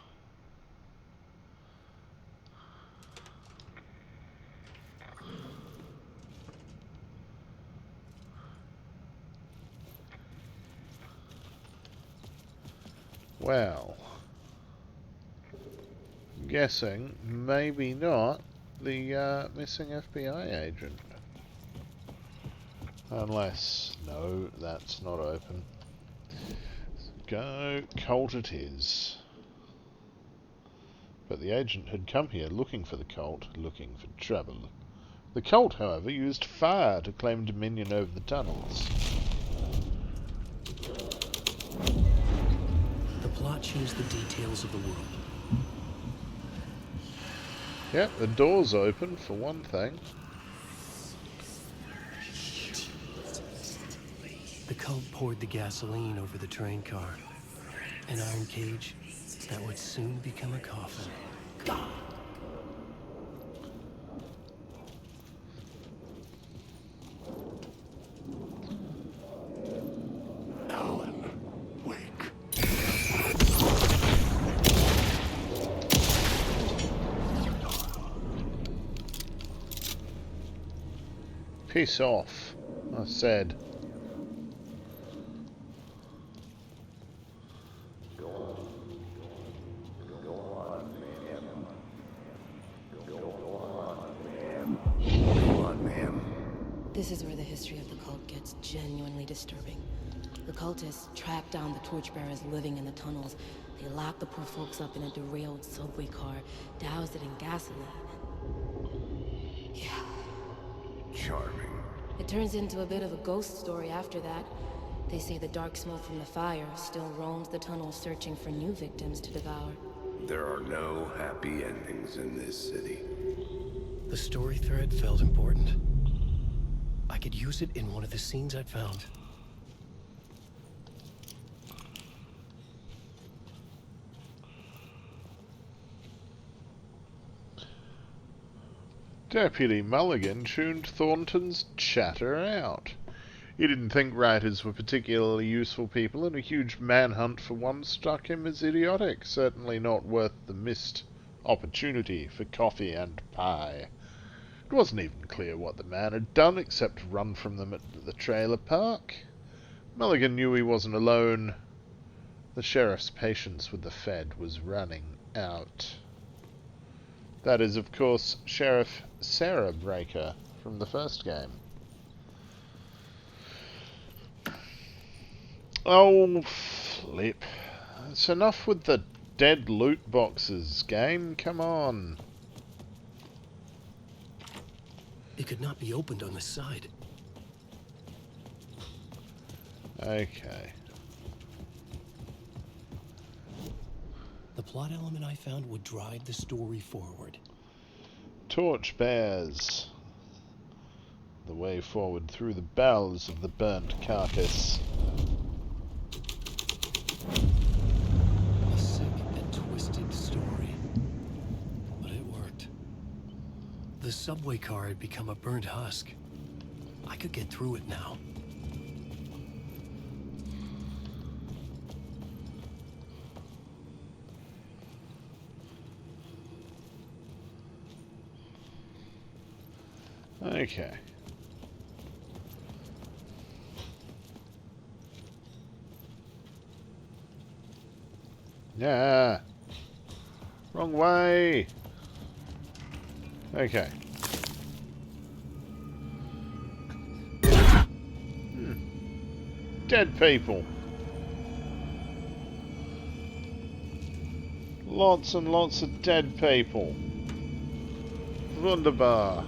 Well, I'm guessing maybe not the missing FBI agent. Unless, no, that's not open. Go, Colt it is. But the agent had come here looking for the Colt, looking for trouble. The Colt, however, used fire to claim dominion over the tunnels. The plot changed the details of the world. Yep, the door's open, for one thing. The cult poured the gasoline over the train car. An iron cage that would soon become a coffin. Alan, wake. Piss off, I said. This is where the history of the cult gets genuinely disturbing. The cultists track down the torchbearers living in the tunnels. They lock the poor folks up in a derailed subway car, douse it in gasoline. Yeah. Charming. It turns into a bit of a ghost story after that. They say the dark smoke from the fire still roams the tunnels searching for new victims to devour. There are no happy endings in this city. The story thread felt important. I could use it in one of the scenes I'd found. Deputy Mulligan tuned Thornton's chatter out. He didn't think writers were particularly useful people, and a huge manhunt for one struck him as idiotic, certainly not worth the missed opportunity for coffee and pie. It wasn't even clear what the man had done except run from them at the trailer park. Mulligan knew he wasn't alone. The sheriff's patience with the Fed was running out. That is, of course, Sheriff Sarah Breaker from the first game. Oh, flip. It's enough with the dead loot boxes, game. Come on. It could not be opened on the side. Okay. The plot element I found would drive the story forward. Torch bears the way forward through the bowels of the burnt carcass. A sick and twisted story. But it worked. The subway car had become a burnt husk. I could get through it now. Okay. Yeah. Wrong way. Okay. Dead people. Lots and lots of dead people. Wunderbar.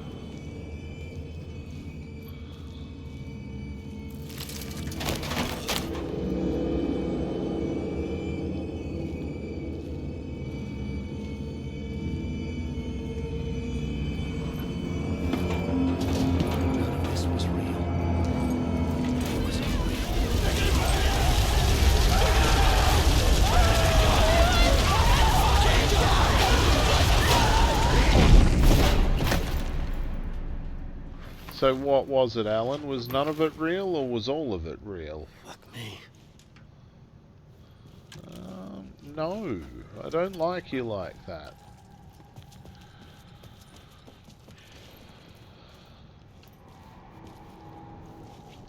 So what was it, Alan? Was none of it real, or was all of it real? Fuck me. No, I don't like you like that.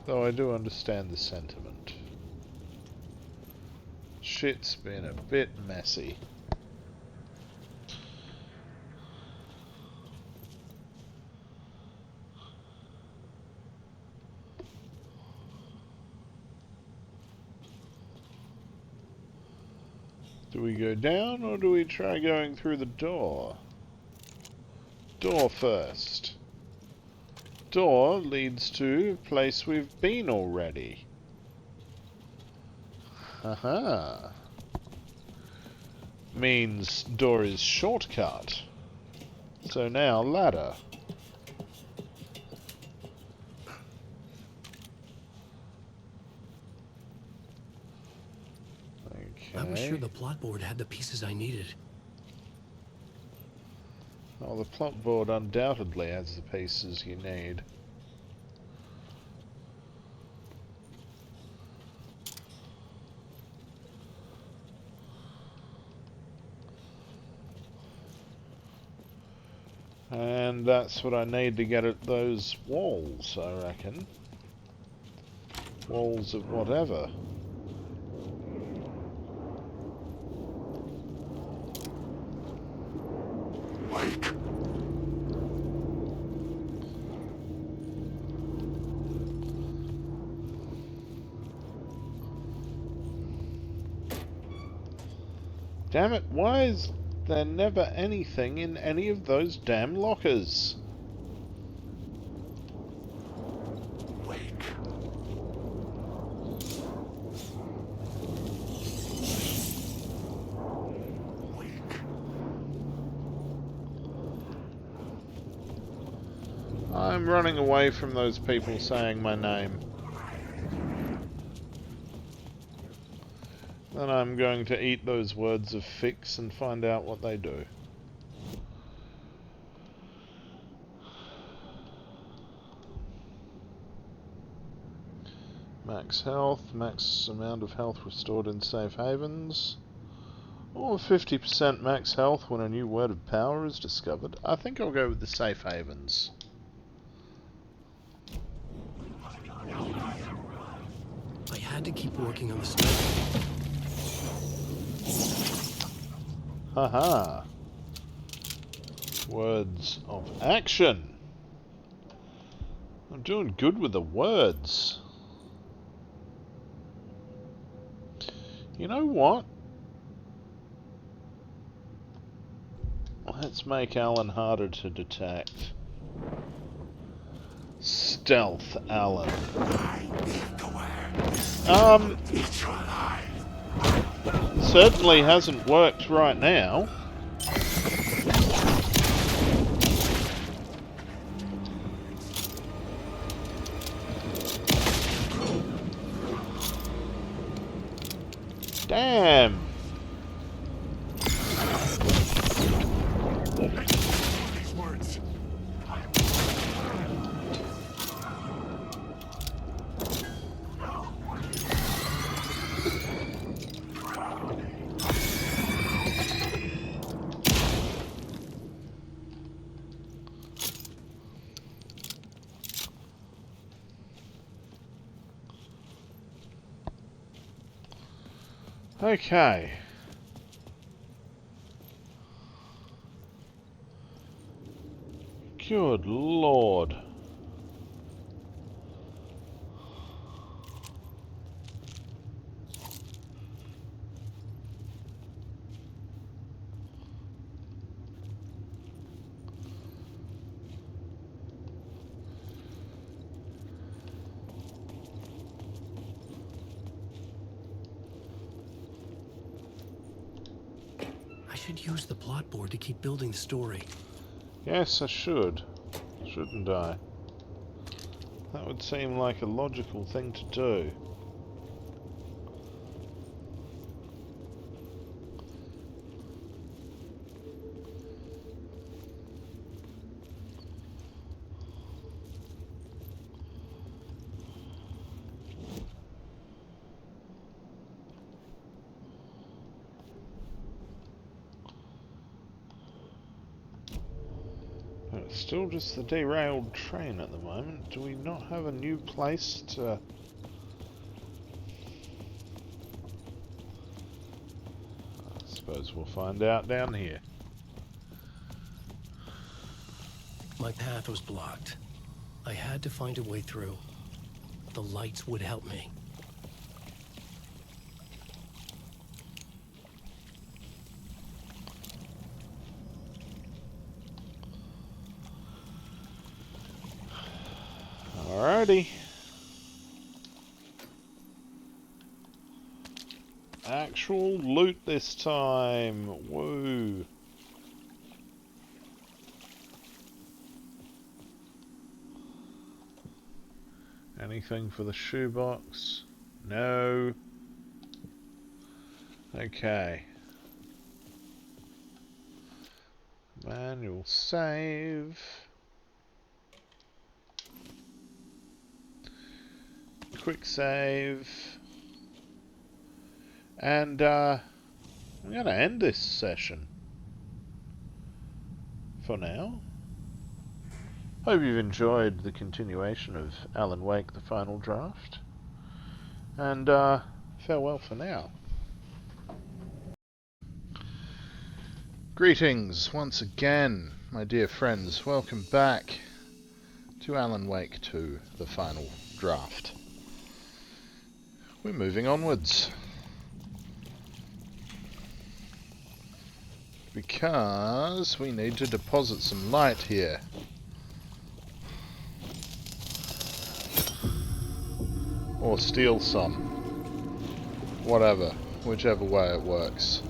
Though I do understand the sentiment. shit's been a bit messy. Do we go down or do we try going through the door? Door first. Door leads to a place we've been already. Haha. Means door is shortcut. So now ladder. I was sure the plot board had the pieces I needed. Oh, the plot board undoubtedly has the pieces you need. And that's what I need to get at those walls, I reckon. Walls of whatever. Damn it, why is there never anything in any of those damn lockers? I'm running away from those people saying my name. Then I'm going to eat those words of fix and find out what they do. Max health, max amount of health restored in safe havens. Or 50% max health when a new word of power is discovered. I think I'll go with the safe havens. I had to keep working on the story. Haha. Words of action. I'm doing good with the words. You know what? Let's make Alan harder to detect. Stealth Alan. Certainly hasn't worked right now. Damn. Okay. Good Lord. I should use the plot board to keep building the story. Yes, I should. Shouldn't I? That would seem like a logical thing to do. It's still just the derailed train at the moment. Do we not have a new place to... suppose we'll find out down here. My path was blocked. I had to find a way through. The lights would help me. Alrighty. Actual loot this time. Woo. Anything for the shoebox? No. Okay. Manual save. Quick save. And I'm going to end this session for now. Hope you've enjoyed the continuation of Alan Wake, The Final Draft. And farewell for now. Greetings once again, my dear friends. Welcome back to Alan Wake 2, The Final Draft. We're moving onwards. Because we need to deposit some light here. Or steal some. Whatever. Whichever way it works.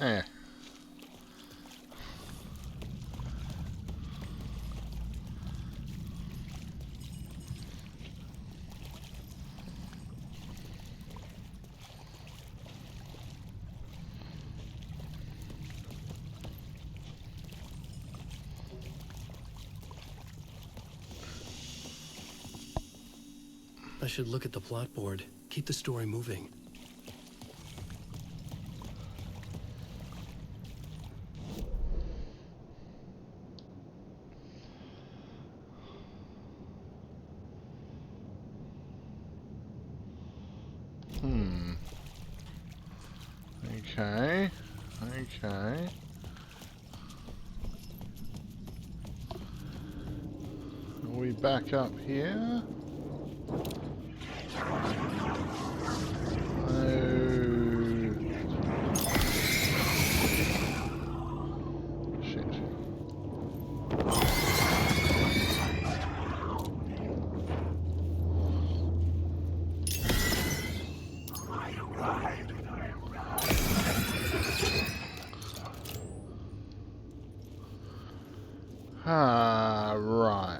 Eh. I should look at the plot board. Keep the story moving. Okay. Okay. Are we back up here? Right.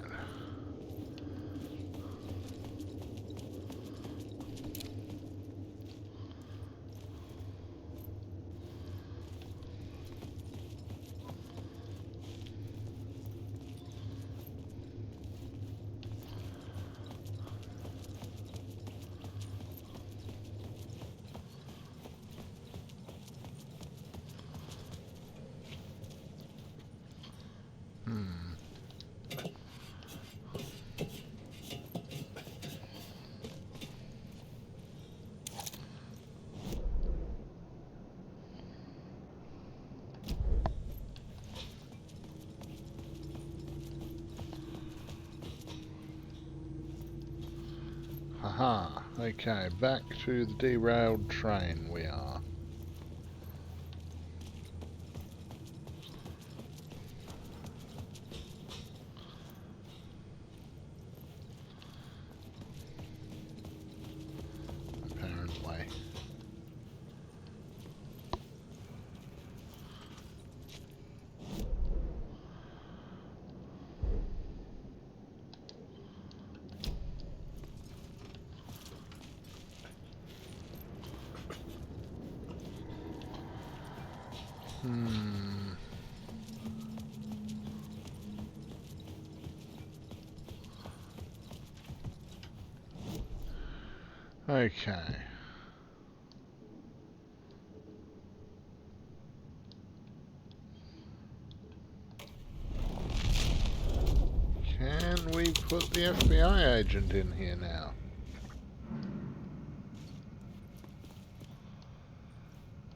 Aha, okay, back to the derailed train we are. Apparently. Okay. Can we put the FBI agent in here now?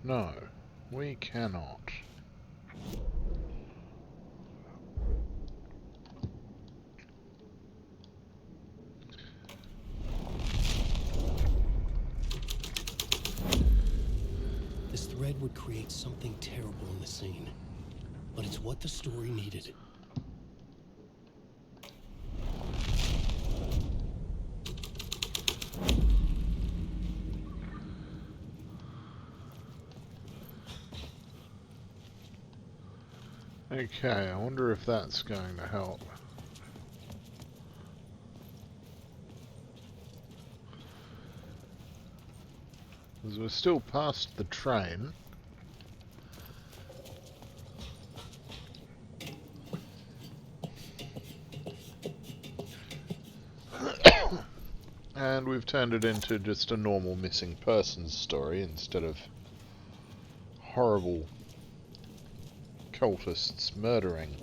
No, we cannot. This thread would create something terrible in the scene, but it's what the story needed. Okay, I wonder if that's going to help. Because we're still past the train. And we've turned it into just a normal missing persons story instead of horrible cultists murdering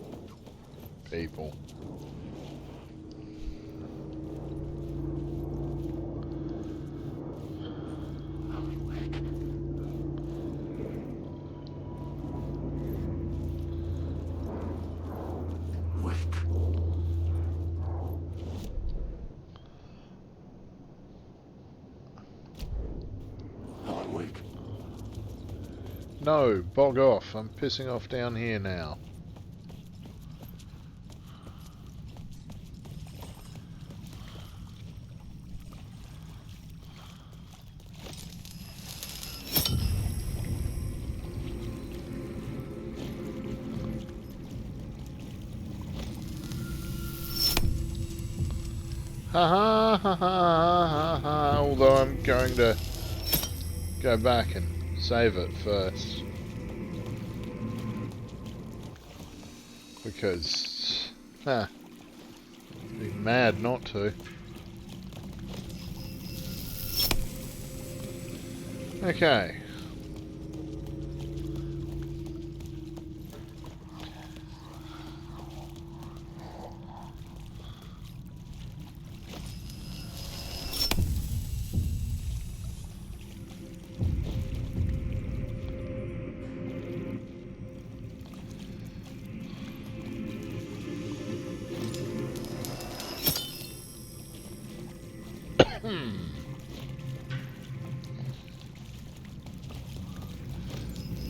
people. No, bog off. I'm pissing off down here now. Ha ha ha ha ha ha. Although I'm going to go back and save it first. Because, I'd be mad not to. Okay.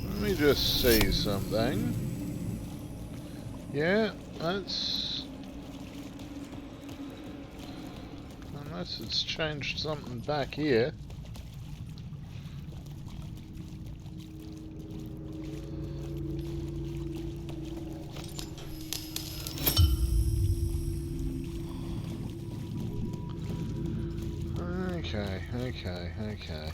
Let me just see something. Yeah, that's... Unless it's changed something back here. Okay.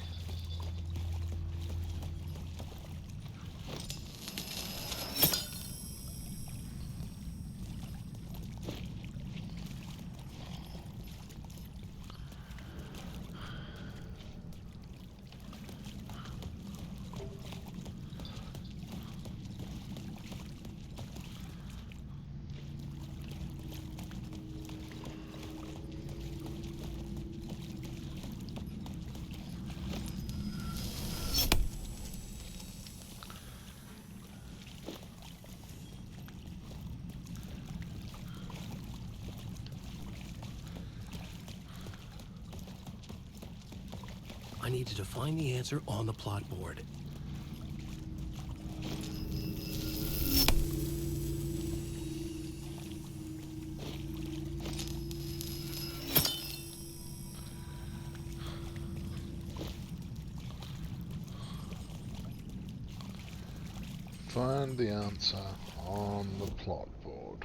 I needed to find the answer on the plot board. Find the answer on the plot board.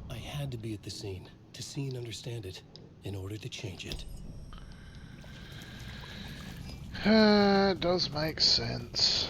I had to be at the scene to see and understand it in order to change it. It does make sense.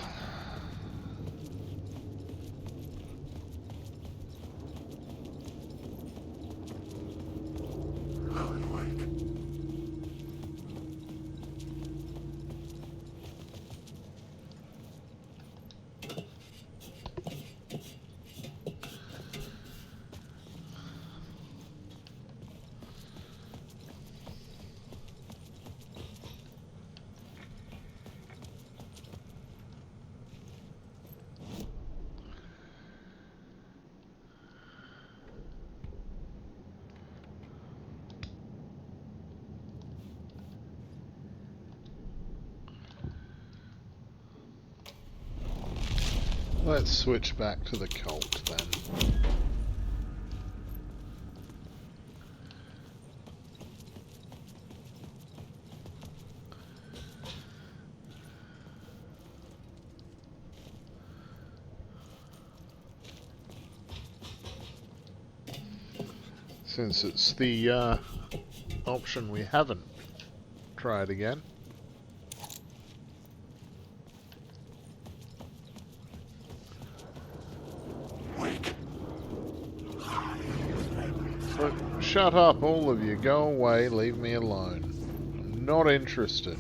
Let's switch back to the cult then. Since it's the option we haven't tried again. Look, shut up, all of you. Go away, leave me alone. I'm not interested.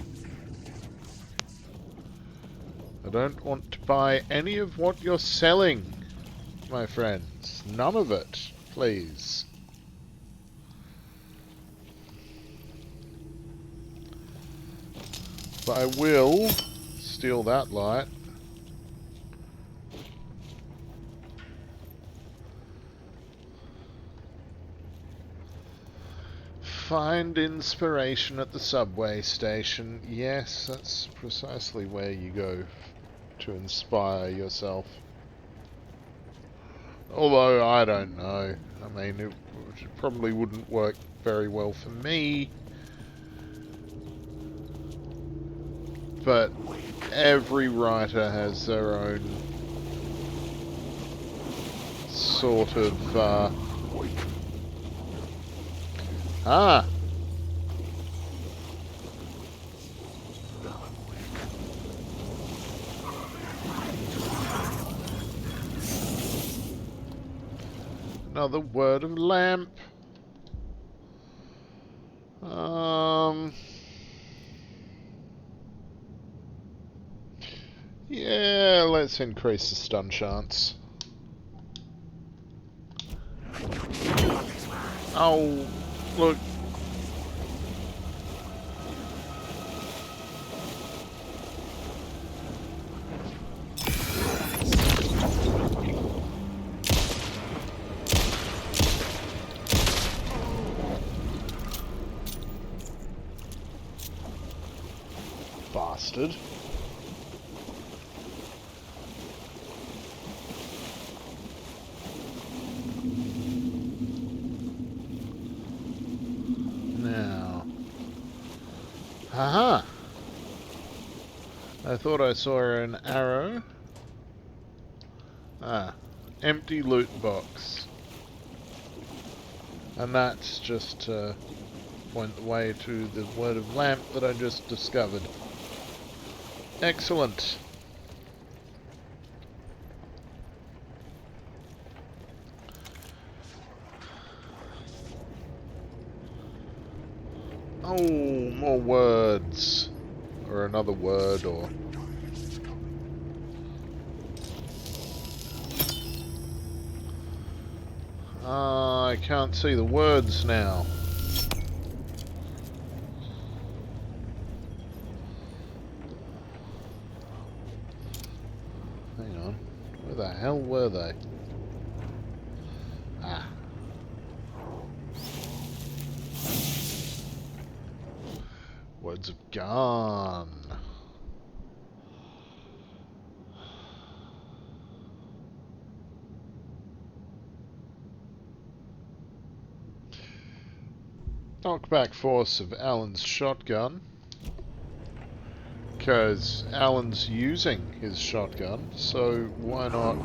I don't want to buy any of what you're selling, my friends. None of it, please. But I will steal that light. Find inspiration at the subway station. Yes, that's precisely where you go to inspire yourself. Although, I don't know. I mean, it probably wouldn't work very well for me. But every writer has their own sort of, Another word of lamp. Yeah, let's increase the stun chance. Oh, look. Bastard. Now. Haha! I thought I saw an arrow. Ah. Empty loot box. And that's just to point the way to the word of lamp that I just discovered. Excellent. Oh, more words. Or another word, or... I can't see the words now. Hang on. Where the hell were they? Ah. Words have gone. Knockback force of Alan's shotgun. Because Alan's using his shotgun, so why not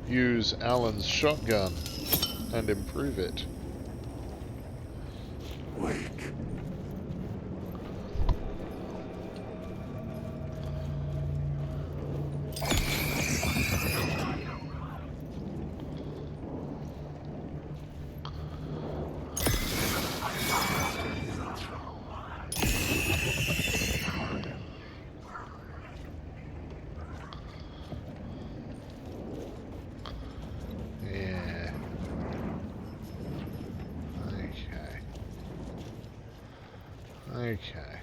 use Alan's shotgun and improve it? Okay.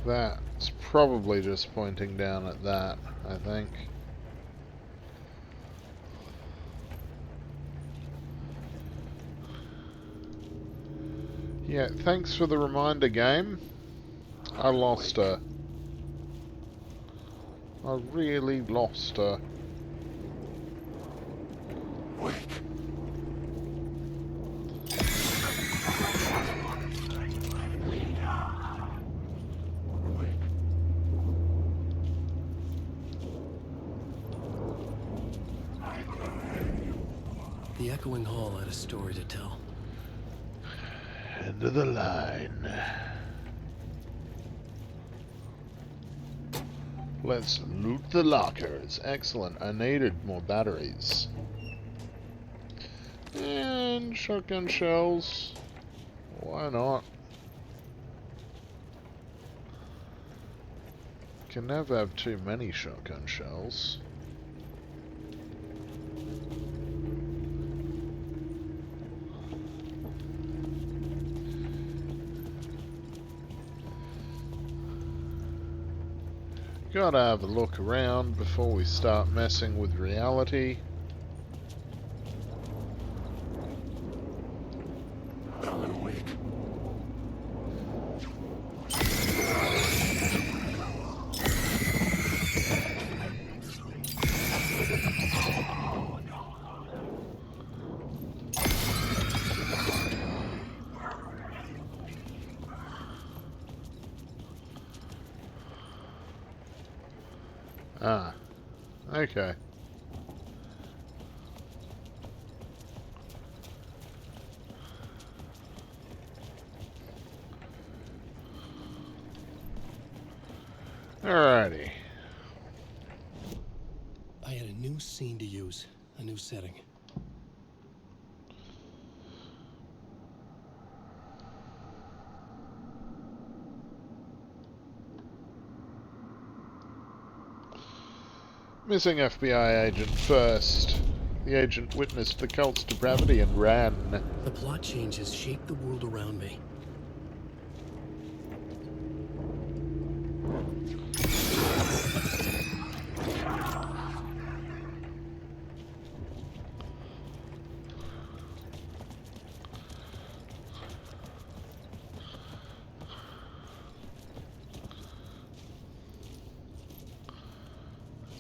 That's probably just pointing down at that, I think. Yeah, thanks for the reminder, game. I lost her. I really lost her. The echoing hall had a story to tell. End of the line. Let's loot the lockers. Excellent. I needed more batteries. And shotgun shells. Why not? Can never have too many shotgun shells. Gotta have a look around before we start messing with reality. Alan Wake. Ah, okay. Alrighty. I had a new scene to use, a new setting. Missing FBI agent first. The agent witnessed the cult's depravity and ran. The plot changes shaped the world around me.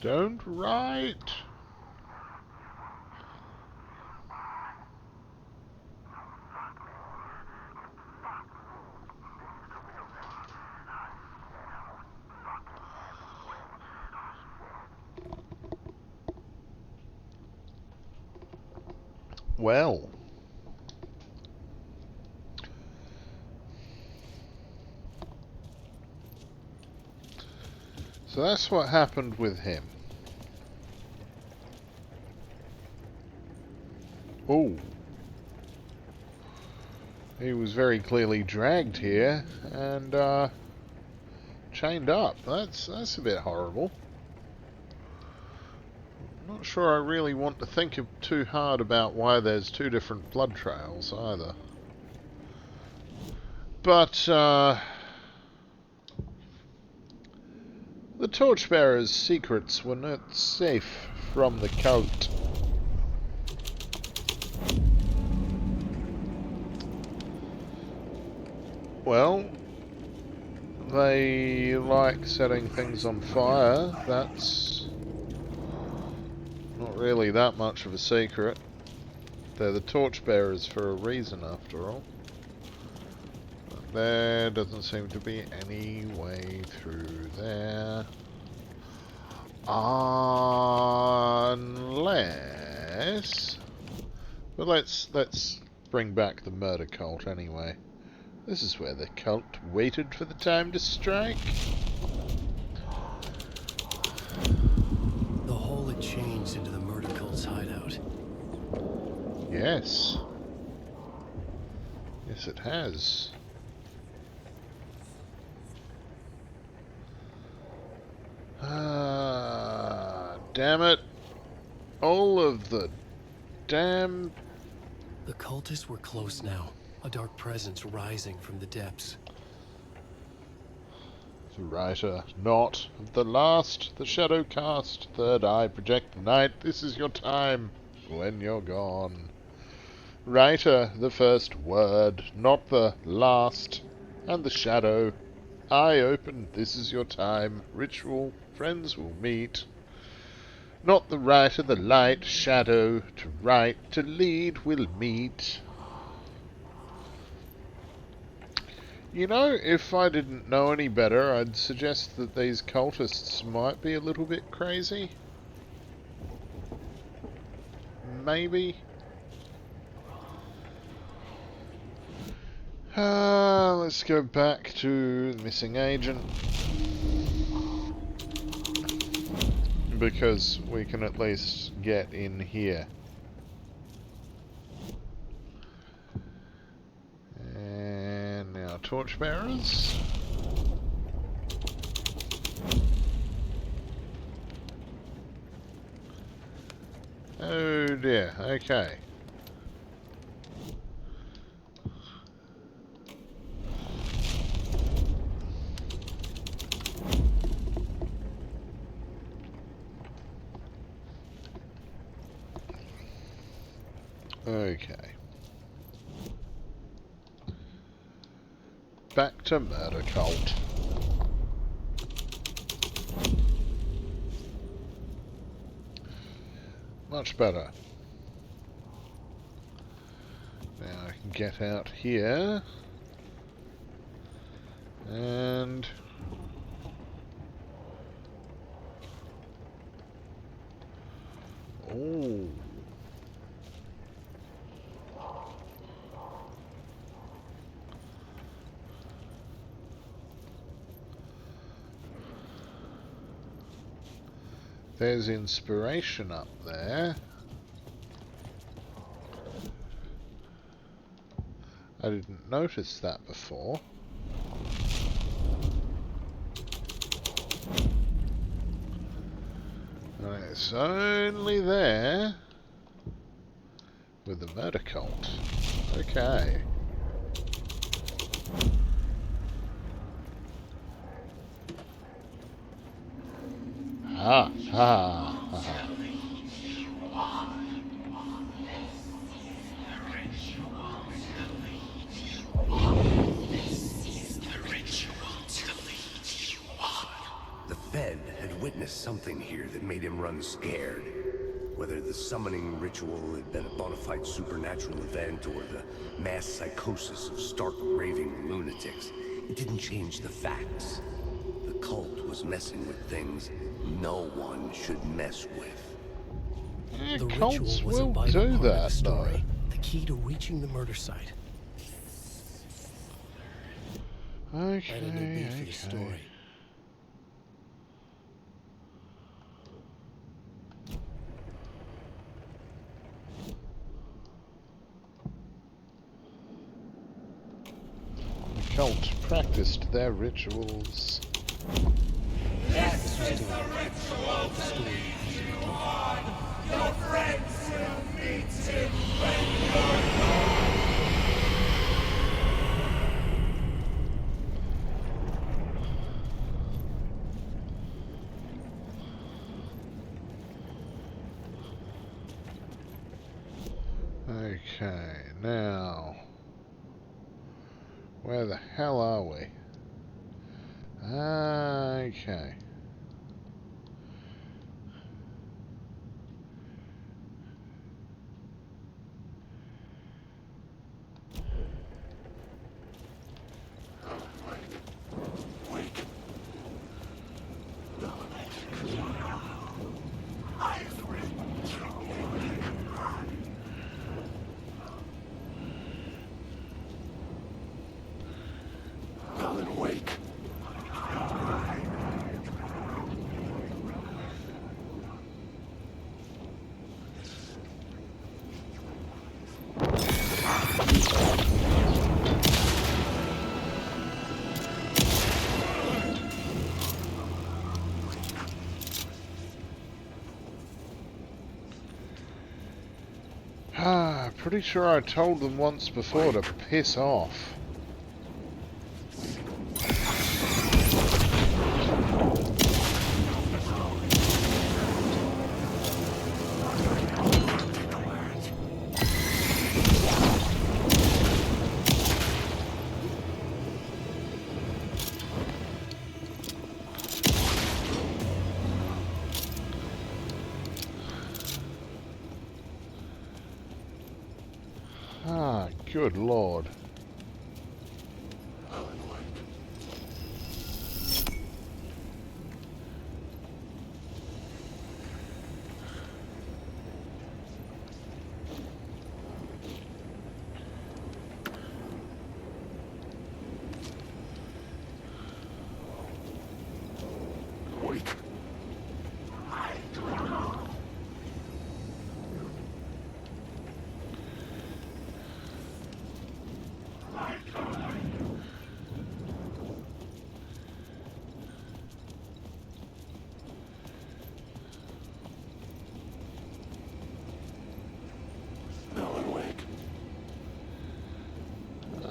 Don't write. Well. So that's what happened with him. Oh. He was very clearly dragged here and chained up. That's a bit horrible. I'm not sure I really want to think too hard about why there's two different blood trails either. But the Torchbearer's secrets were not safe from the cult. Well, they like setting things on fire. That's not really that much of a secret. They're the Torchbearers for a reason, after all. But there doesn't seem to be any way through there. Unless... But let's bring back the murder cult anyway. This is where the cult waited for the time to strike. The hole had changed into the murder cult's hideout. Yes. Yes, it has. Ah, damn it. All of the damn... The cultists were close now. A dark presence rising from the depths. The writer, not the last, the shadow cast, third eye, project the night. This is your time when you're gone. Writer, the first word, not the last, and the shadow, eye open, this is your time. Ritual, friends will meet. Not the right of the light, shadow, to right, to lead will meet. You know, if I didn't know any better, I'd suggest that these cultists might be a little bit crazy. Maybe. Let's go back to the missing agent. Because we can at least get in here. And now torchbearers. Oh dear, okay. Okay. Back to Murder Cult. Much better. Now I can get out here. And... oh. There's inspiration up there. I didn't notice that before. And it's only there with the murder cult. Okay. Ha ha ha. The Fed had witnessed something here that made him run scared. Whether the summoning ritual had been a bona fide supernatural event or the mass psychosis of stark raving lunatics, it didn't change the facts. The cult was messing with things no one should mess with. Yeah, The cults ritual was a will vital do part of that, the story, though. the key to reaching the murder site. Okay, I had a new beat for the story. The cult practiced their rituals. This was still the story had to be told. Your friends will meet him when you're gone. Okay, now... where the hell are we? Okay. Alan Wake. Pretty sure I told them once before to piss off. Good lord.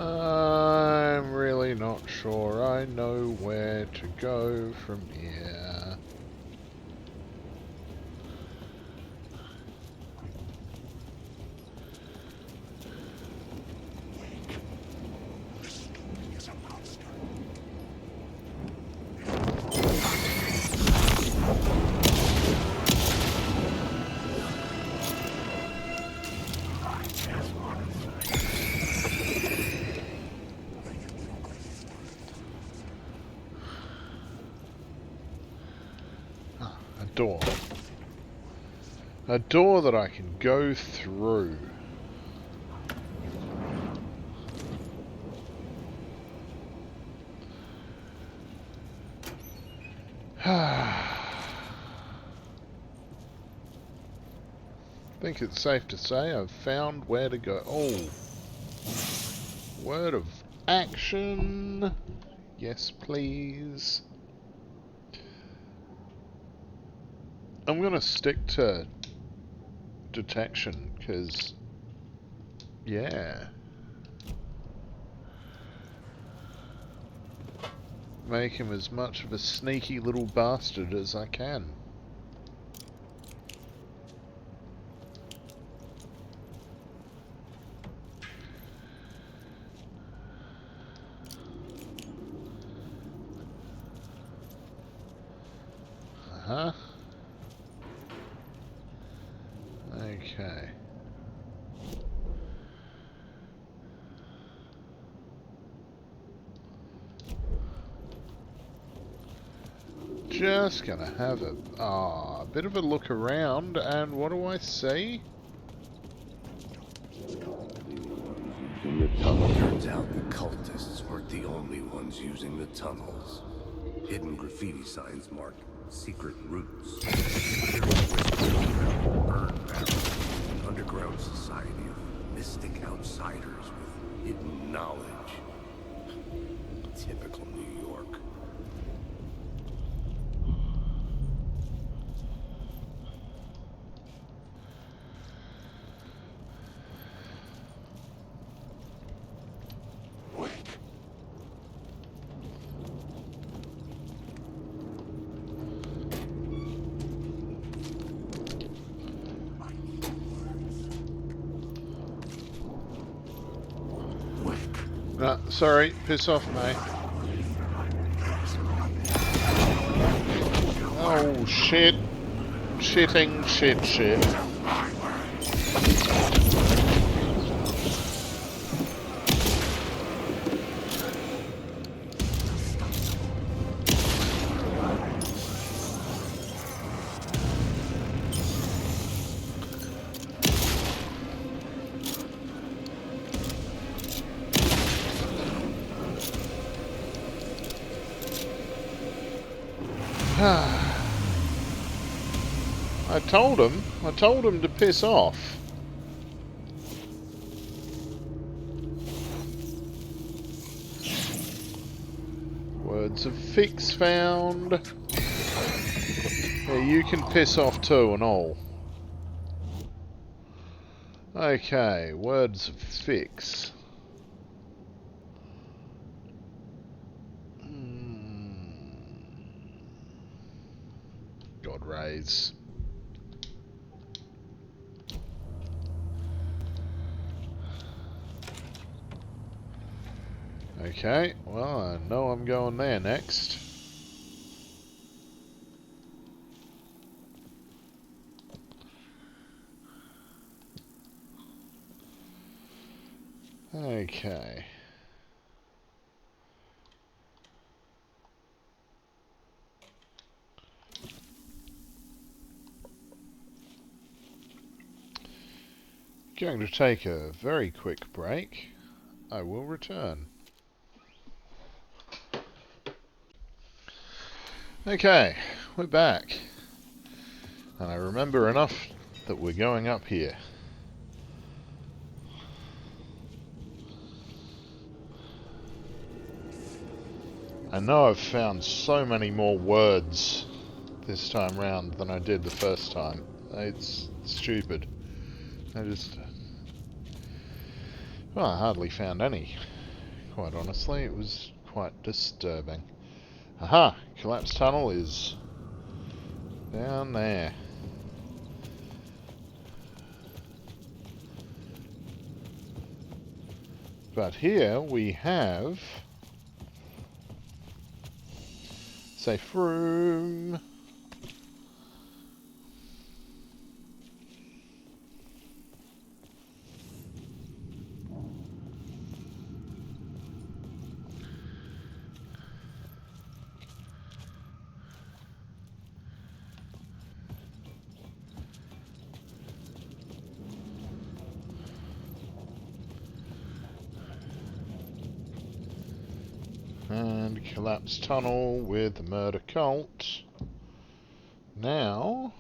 I'm really not sure I know where to go from here. Door. A door that I can go through. I think it's safe to say I've found where to go. Oh! Word of action! Yes, please. I'm gonna stick to detection, because, yeah. Make him as much of a sneaky little bastard as I can. Uh-huh. Okay. Just gonna have a bit of a look around, and what do I see? In the tunnel, turns out the cultists weren't the only ones using the tunnels. Hidden graffiti signs mark secret routes. Burn barrels, an underground society of mystic outsiders with hidden knowledge. Typical New York. Sorry, piss off, mate. Oh, shit. Shitting, shit. I told him to piss off. Words of fix found. Yeah, you can piss off too and all. Okay, words of fix. God raise. Okay, well, I know I'm going there next. Okay. Going to take a very quick break. I will return. Okay, we're back. And I remember enough that we're going up here. I know I've found so many more words this time round than I did the first time. It's stupid. Well, I hardly found any. Quite honestly, it was quite disturbing. Aha! Collapsed tunnel is down there. But here we have safe room. And collapsed tunnel with the murder cult. Now,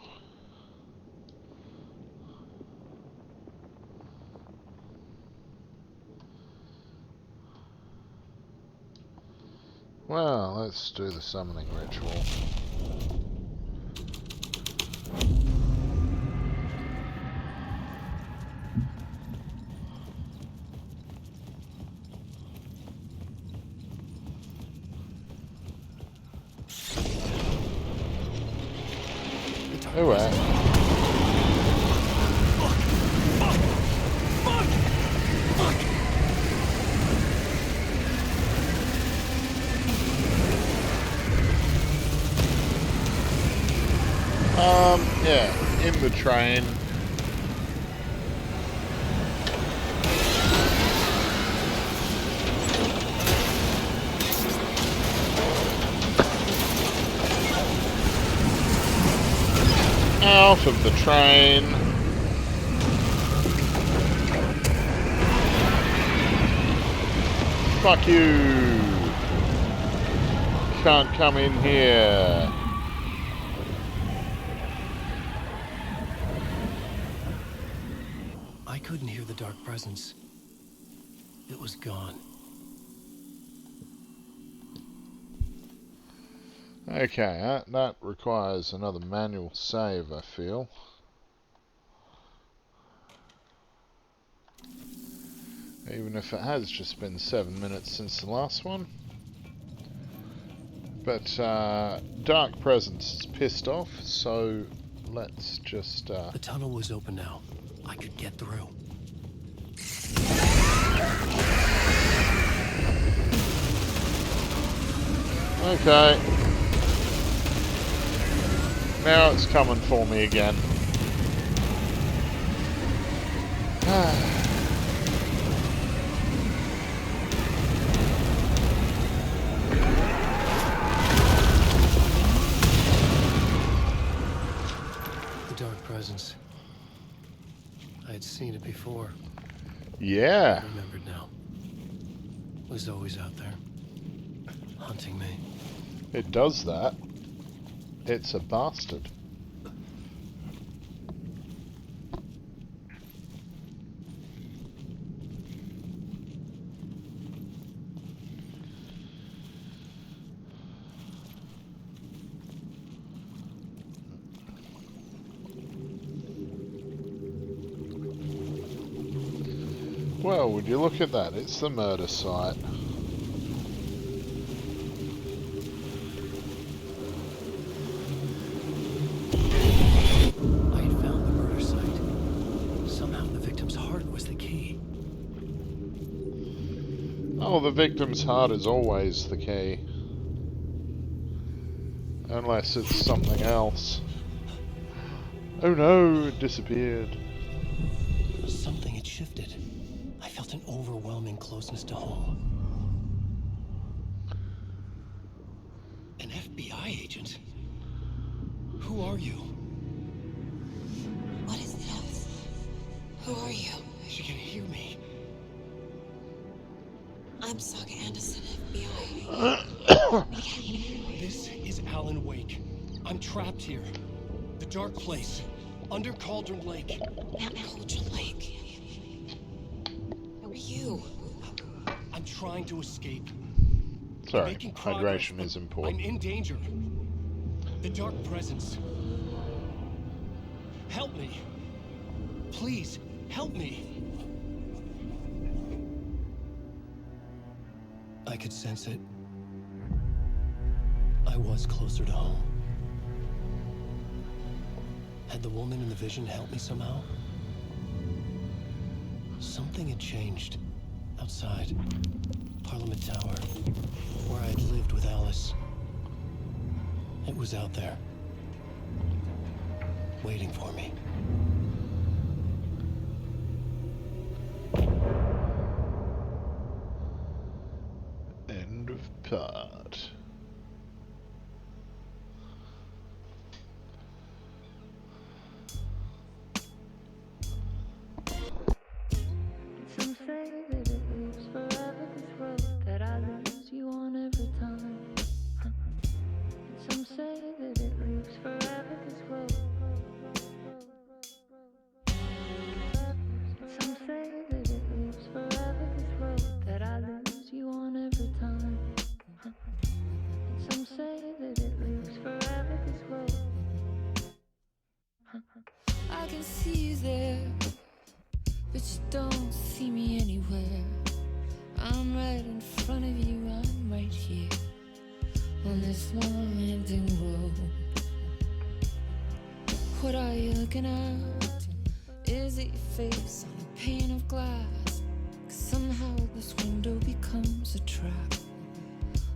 well, let's do the summoning ritual. Alright. Yeah, in the train. Out of the train. Fuck you. Can't come in here. I couldn't hear the dark presence. It was gone. Okay, that requires another manual save, I feel. Even if it has just been 7 minutes since the last one. But Dark Presence is pissed off, so let's just... The tunnel was open now. I could get through. Okay. Now it's coming for me again. The dark presence. I had seen it before. Yeah. I remembered now. It was always out there. Hunting me. It does that. It's a bastard. Well, would you look at that? It's the murder site. Oh, the victim's heart is always the key. Unless it's something else. Oh no, it disappeared. Something had shifted. I felt an overwhelming closeness to home. An FBI agent? Who are you? What is this? Who are you? She can hear me. I'm Saga Anderson, FBI. This is Alan Wake. I'm trapped here. The dark place. Under Cauldron Lake. Cauldron Lake. Who are you? I'm trying to escape. Sorry, Making progress, hydration is but important. I'm in danger. The dark presence. Help me. Please, help me. I could sense it. I was closer to home. Had the woman in the vision helped me somehow? Something had changed. Outside. Parliament Tower. Where I'd lived with Alice. It was out there. Waiting for me. End of part. Some say that it lives forever, this road that I lose you on every time. Some say that it lives forever, this road. Some say that it lives forever, this road that I lose you on every time. Some say that it lives forever, this road. I can see you there, but you don't see me anywhere. I'm right in front of you, I'm right here on this winding road. What are you looking at? Is it your face on a pane of glass? 'Cause somehow this window becomes a trap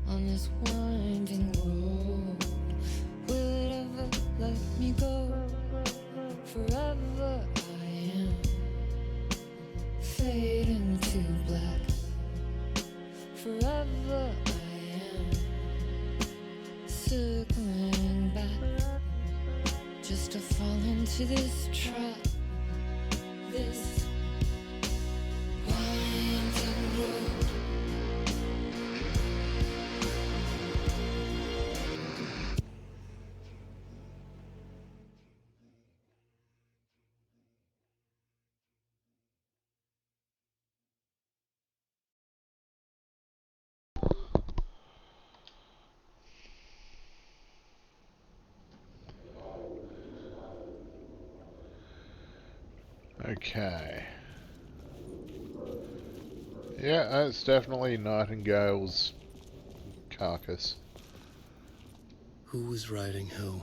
on this winding road. Will it ever let me go? Forever I am fading to black. Forever I am circling back, just to fall into this trap. This winding road. Okay. Yeah, it's definitely Nightingale's carcass. Who was writing who?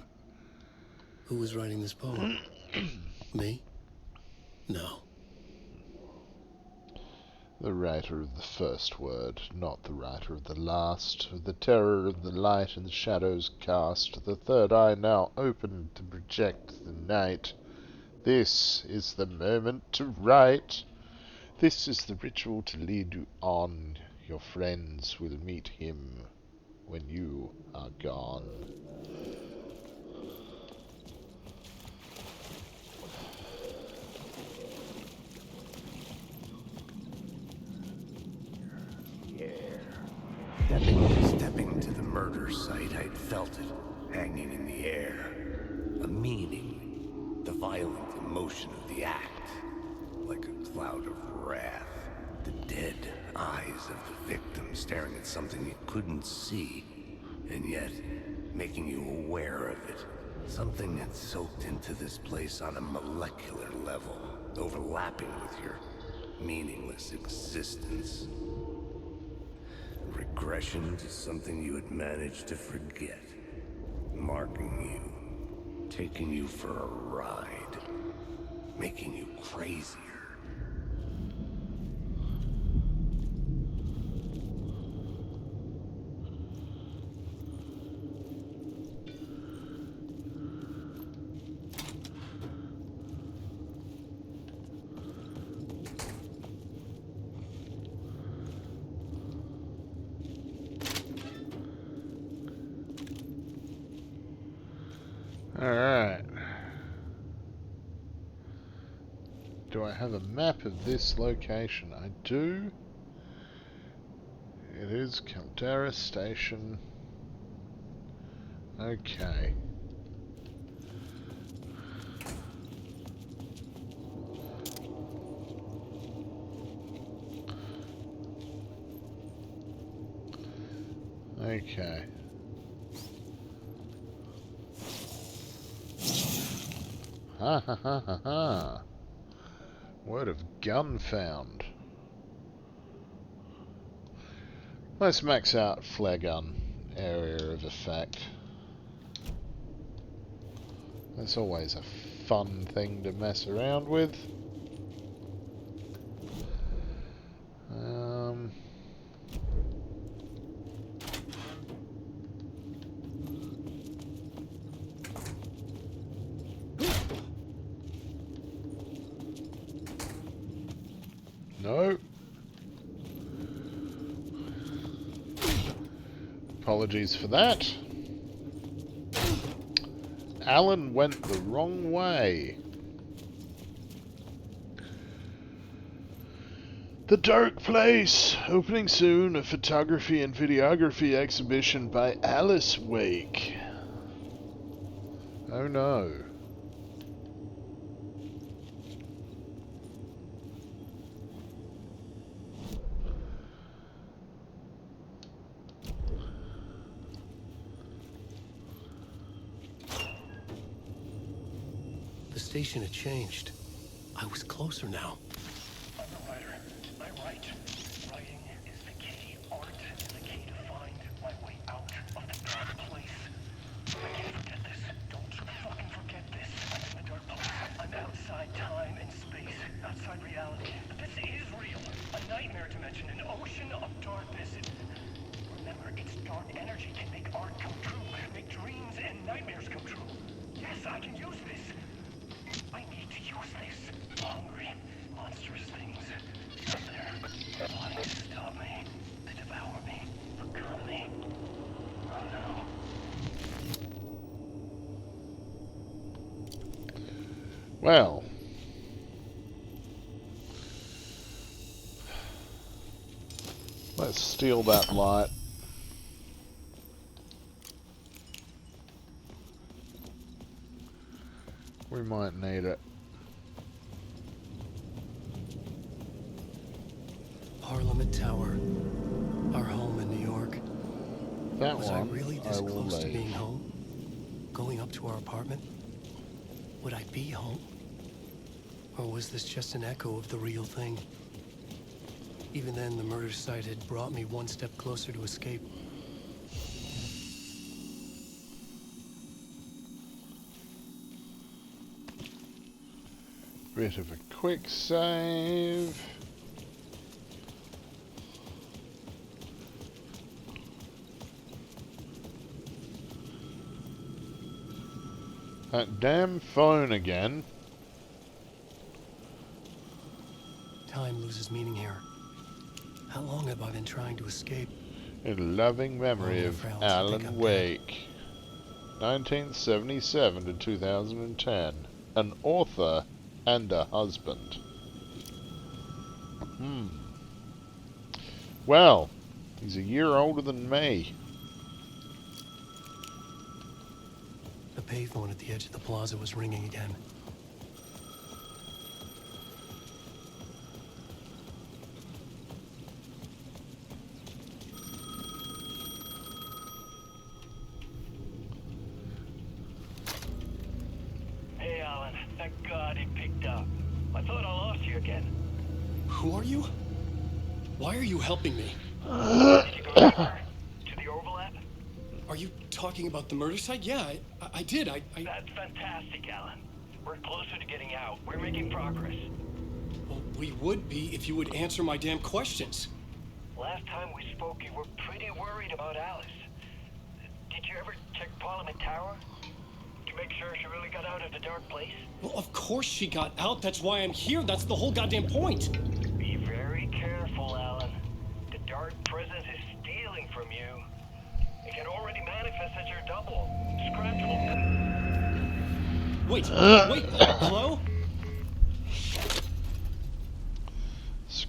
Who was writing this poem? Me? No. The writer of the first word, not the writer of the last. The terror of the light and the shadows cast, the third eye now open to project the night. This is the moment to write. This is the ritual to lead you on. Your friends will meet him when you are gone. Stepping to the murder site, I'd felt it, hanging in the air. A meaning, the violent emotion of the act, like a cloud of wrath. The dead eyes of the victim staring at something you couldn't see, and yet making you aware of it. Something had soaked into this place on a molecular level, overlapping with your meaningless existence. Regression to something you had managed to forget. Marking you. Taking you for a ride. Making you crazier. Do I have a map of this location? I do. It is Caldera Station. Okay. Okay. Ha ha ha ha ha. Word of gun found. Let's max out flare gun area of effect. That's always a fun thing to mess around with. No. Apologies for that. Alan went the wrong way. The Dark Place, opening soon, a photography and videography exhibition by Alice Wake. Oh no. The station had changed. I was closer now. I'm a writer. I write. Writing is the key. Art is the key to find my way out of the dark place. I can't forget this. Don't you fucking forget this. I'm in the dark place. I'm outside time and space. Outside reality. But this is real. A nightmare dimension. An ocean of darkness. Remember, its dark energy can make art come true. Make dreams and nightmares come true. Yes, I can use this. I need to use this. Hungry, monstrous things out there, wanting to stop me, to devour me, become me. Oh no. Well. Let's steal that light. We might need it. Parliament Tower. Our home in New York. That Was one I really this I will close to leave. being home? Going up to our apartment? Would I be home? Or was this just an echo of the real thing? Even then, the murder site had brought me one step closer to escape. Bit of a quick save. That damn phone again. Time loses meaning here. How long have I been trying to escape? In loving memory of Alan Wake. 1977 to 2010. An author and a husband. Well, he's a year older than me. The payphone at the edge of the plaza was ringing again. Hey, Alan. Thank God he picked up. I thought I lost you again. Who are you? Why are you helping me? Did you go deeper? To the overlap? Are you talking about the murder site? Yeah, I did. I... That's fantastic, Alan. We're closer to getting out. We're making progress. Well, we would be if you would answer my damn questions. Last time we spoke, you were pretty worried about Alice. Did you ever check Parliament Tower? To make sure she really got out of the dark place? Well, of course she got out. That's why I'm here. That's the whole goddamn point. Be very careful, Alan. The dark presence is stealing from you. It can already manifest as your double. Scratchable. Wait, wait, hello?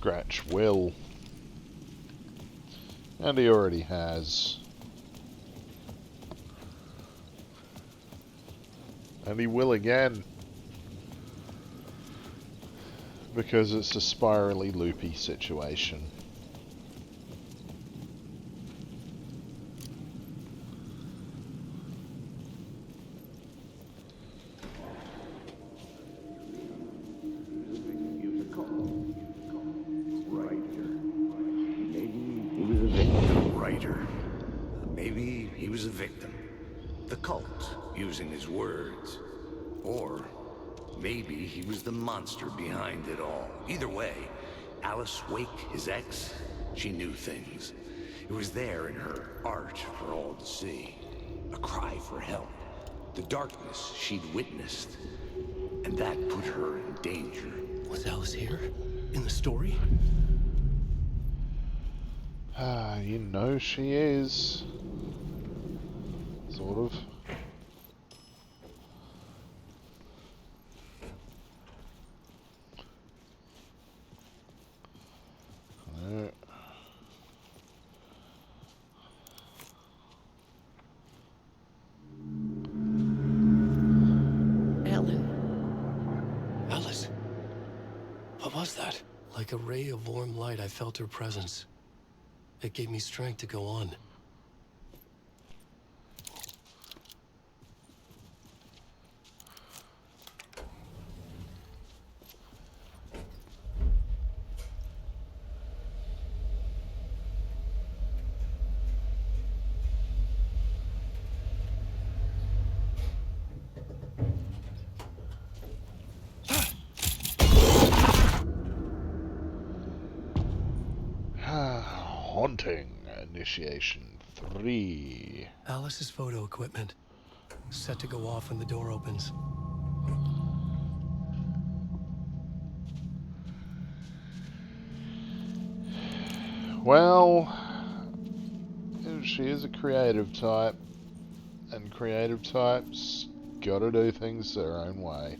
Scratch will. And he already has. And he will again. Because it's a spirally loopy situation. Maybe he was a victim. The cult, using his words. Or maybe he was the monster behind it all. Either way, Alice Wake, his ex, she knew things. It was there in her art for all to see. A cry for help. The darkness she'd witnessed. And that put her in danger. Was Alice here? In the story? You know she is. Sort of. No. Alice? What was that? Like a ray of warm light, I felt her presence. It gave me strength to go on. Haunting Initiation 3. Alice's photo equipment. Set to go off when the door opens. Well, she is a creative type, and creative types gotta do things their own way.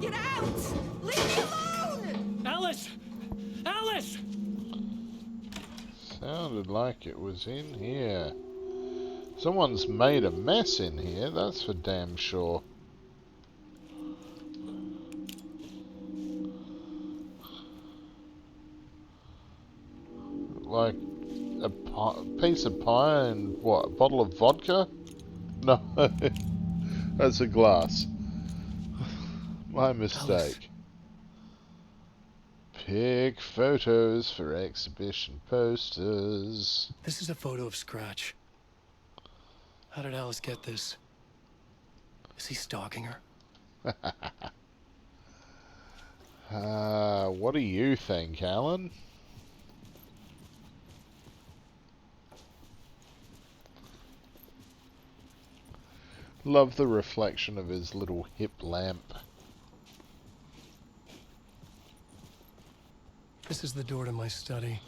Get out! Leave me alone! Alice! Alice! Sounded like it was in here. Someone's made a mess in here, that's for damn sure. Like a piece of pie and what, a bottle of vodka? No, that's a glass. My mistake. Alice. Pick photos for exhibition posters. This is a photo of Scratch. How did Alice get this? Is he stalking her? What do you think, Alan? Love the reflection of his little hip lamp. This is the door to my study,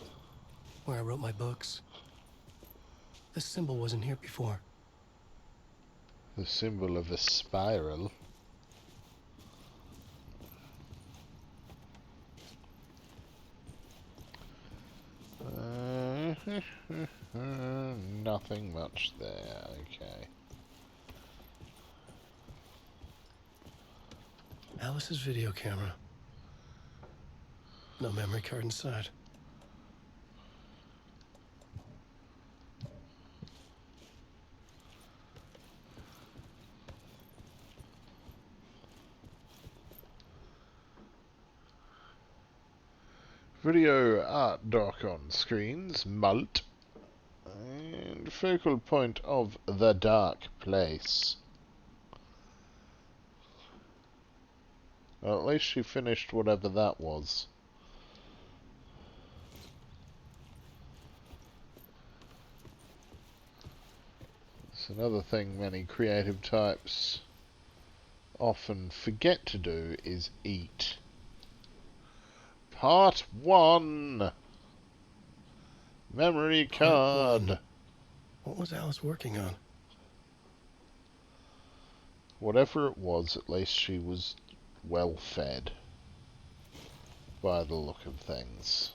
where I wrote my books. This symbol wasn't here before. The symbol of a spiral. Nothing much there, okay. Alice's video camera. No memory card inside. Video art dock on screens, mult. And focal point of the dark place. Well, at least she finished whatever that was. It's another thing many creative types often forget to do is eat. Part 1. Memory card. What was Alice working on? Whatever it was, at least she was well fed, by the look of things.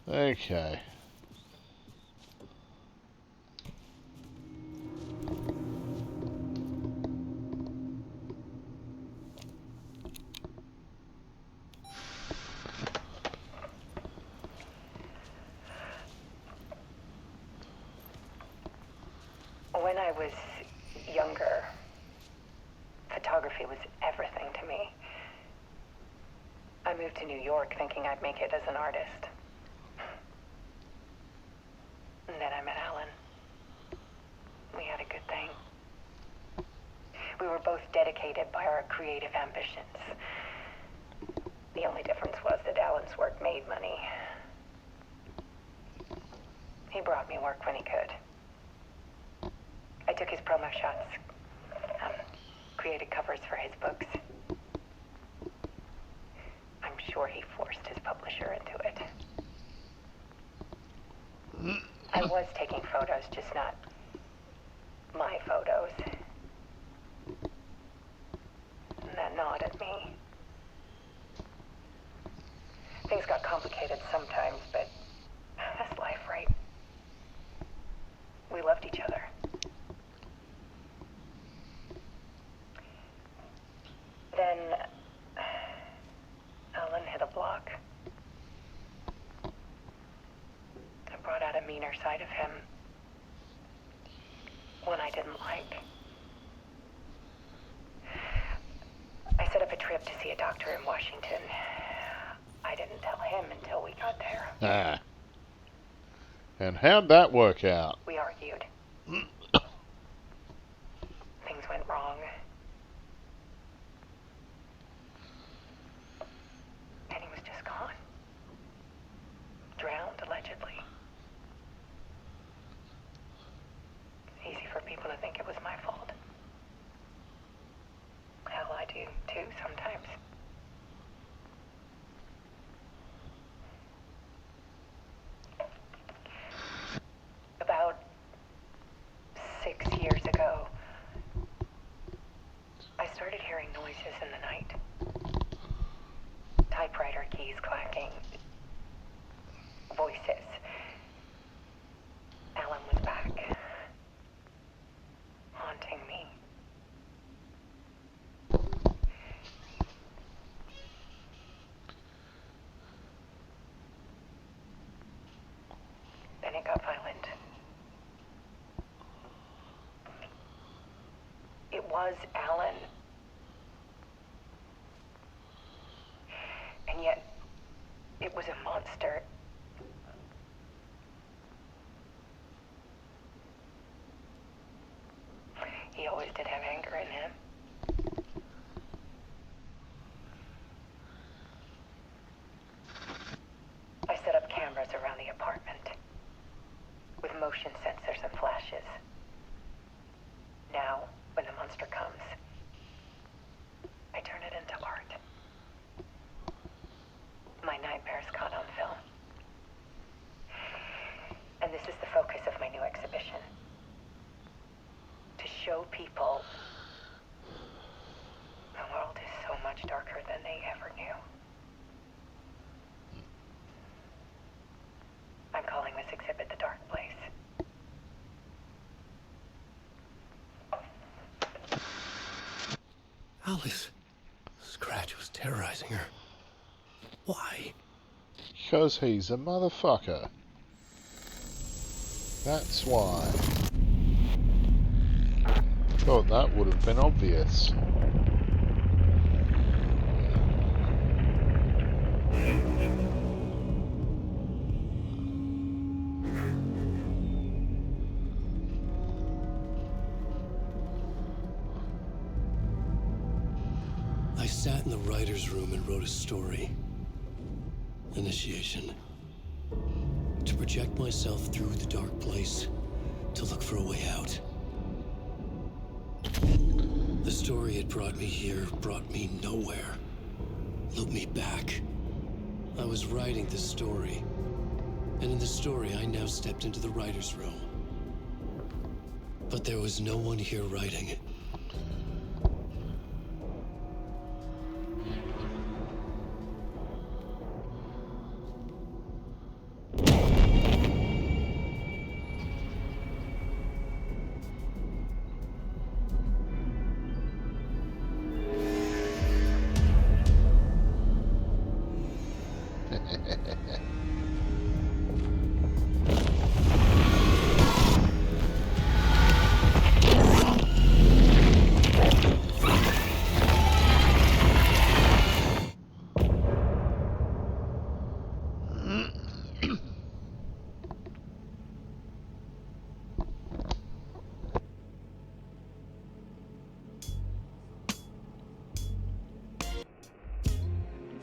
Okay. When I was younger, photography was everything to me. I moved to New York thinking I'd make it as an artist. And then I met Alan. We had a good thing. We were both dedicated by our creative ambitions. The only difference was that Alan's work made money. He brought me work when he could. I took his promo shots, created covers for his books. I'm sure he forced his publisher into it. I was taking photos, just not my photos. And that gnawed at me. Things got complicated sometimes, but that's life, right? We loved each other. Then Alan hit a block. I brought out a meaner side of him. One I didn't like. I set up a trip to see a doctor in Washington. I didn't tell him until we got there. Ah. And how'd that work out? We argued. Things went wrong. And he was just gone. Drowned, allegedly. Easy for people to think it was my fault. Hell, I do too sometimes. About 6 years ago, I started hearing noises in the night. Typewriter keys clacking. Voices. Alan was back. Haunting me. Then it got violent. It was Alan. And yet, it was a monster. He always did have anger in him. I set up cameras around the apartment with motion sensors and flashes. Now, when the monster comes, I turn it into art. My nightmares caught on film. And this is the focus of my new exhibition. To show people the world is so much darker than they ever knew. I'm calling this exhibit The Dark Place. Alice. Scratch was terrorizing her. Why? Because he's a motherfucker. That's why. Thought that would have been obvious. I sat in the writer's room and wrote a story. Initiation. To project myself through the dark place, to look for a way out. The story had brought me here, brought me nowhere. Looped me back. I was writing the story. And in the story, I now stepped into the writer's room. But there was no one here writing it.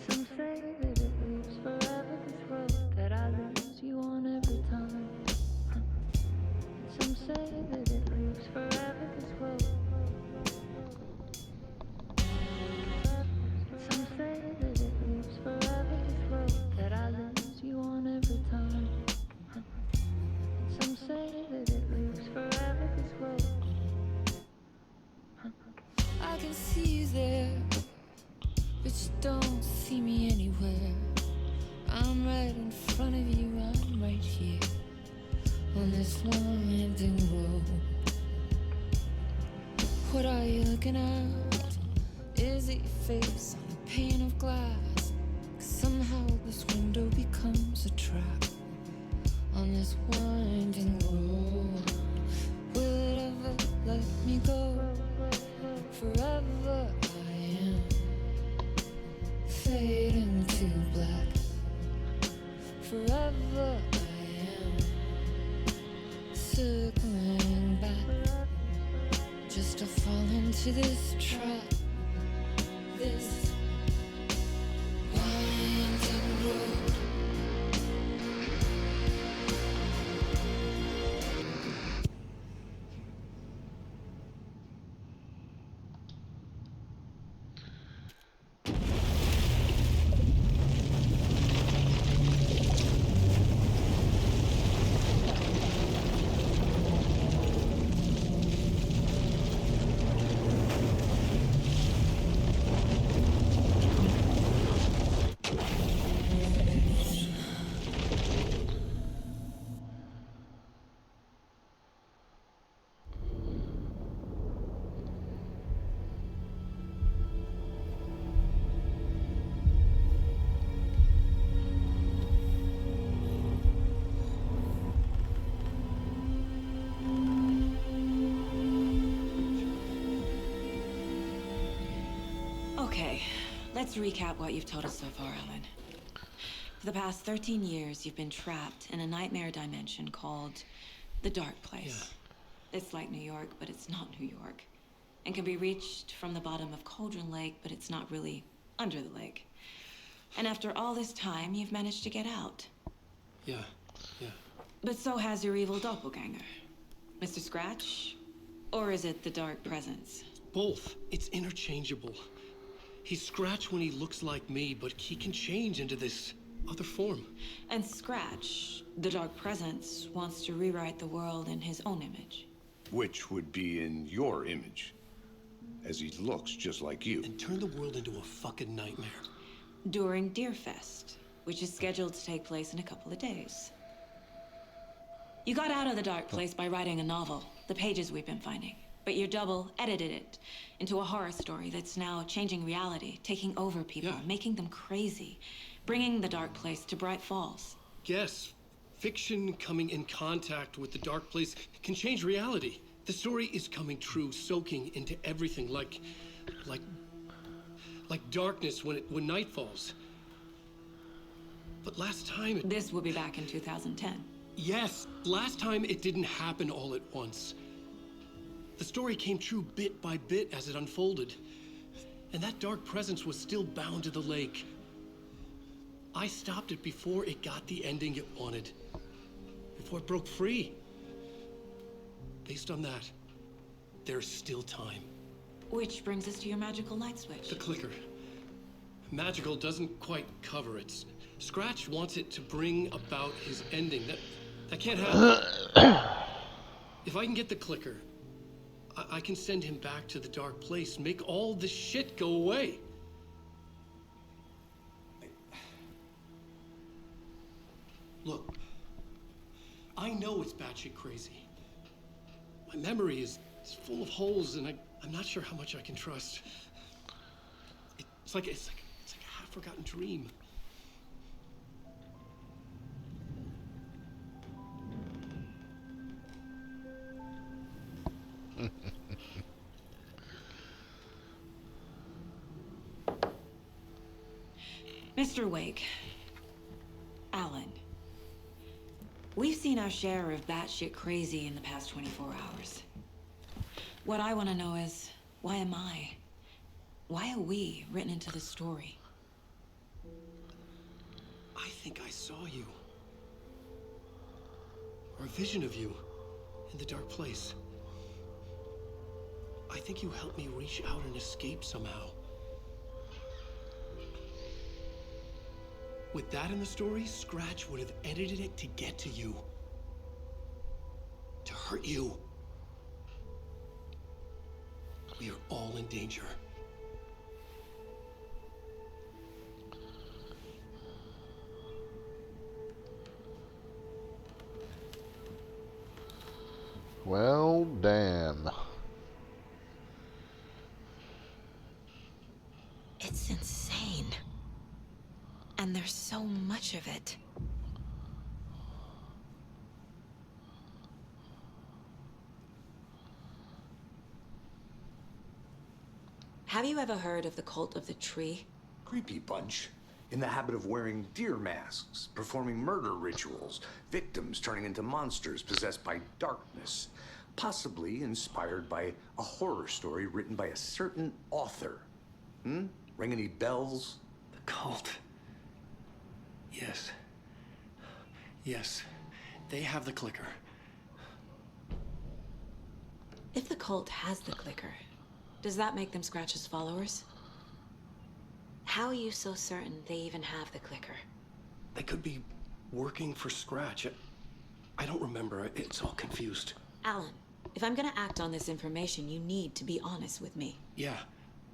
Some say that it lives forever, this road that I lose you on every time. Some say that it lives forever, this road. Some say that it lives forever, this road that I lose you on every time. Some say that it lives forever, this road. I can see you there, but you don't see me anywhere. I'm right in front of you, I'm right here on this winding road. What are you looking at? Is it your face on a pane of glass? 'Cause somehow this window becomes a trap on this winding road. Will it ever let me go? Forever I am fading to black. Forever I am circling back, just to fall into this trap, this winding road. Okay, let's recap what you've told us so far, Alan. For the past 13 years, you've been trapped in a nightmare dimension called the Dark Place. It's like New York, but it's not New York. And can be reached from the bottom of Cauldron Lake, but it's not really under the lake. And after all this time, you've managed to get out. Yeah. But so has your evil doppelganger. Mr. Scratch? Or is it the Dark Presence? Both. It's interchangeable. He's Scratch when he looks like me, but he can change into this other form. And Scratch, the Dark Presence, wants to rewrite the world in his own image. Which would be in your image, as he looks just like you. And turn the world into a fucking nightmare. During Deerfest, which is scheduled to take place in a couple of days. You got out of the Dark Place by writing a novel, the pages we've been finding. But your double edited it into a horror story that's now changing reality, taking over people, making them crazy, bringing the Dark Place to Bright Falls. Yes, fiction coming in contact with the Dark Place can change reality. The story is coming true, soaking into everything, like darkness when night falls. But last time This will be back in 2010. Yes, last time it didn't happen all at once. The story came true bit by bit as it unfolded. And that dark presence was still bound to the lake. I stopped it before it got the ending it wanted. Before it broke free. Based on that, there's still time. Which brings us to your magical light switch. The clicker. Magical doesn't quite cover it. Scratch wants it to bring about his ending. That can't happen. If I can get the clicker, I can send him back to the dark place, make all this shit go away. Look, I know it's batshit crazy. My memory is full of holes, and I'm not sure how much I can trust. It's like a half-forgotten dream. Mr. Wake, Alan, we've seen our share of batshit crazy in the past 24 hours. What I want to know is, why am I? Why are we written into the story? I think I saw you. Or a vision of you in the dark place. I think you helped me reach out and escape somehow. With that in the story, Scratch would have edited it to get to you. To hurt you. We are all in danger. Well, damn. It's insane. And there's so much of it. Have you ever heard of the Cult of the Tree? Creepy bunch. In the habit of wearing deer masks, performing murder rituals, victims turning into monsters possessed by darkness, possibly inspired by a horror story written by a certain author. Ring any bells? The cult. Yes. Yes. They have the clicker. If the cult has the clicker, does that make them Scratch's followers? How are you so certain they even have the clicker? They could be working for Scratch. I don't remember. It's all confused. Alan, if I'm gonna act on this information, you need to be honest with me. Yeah,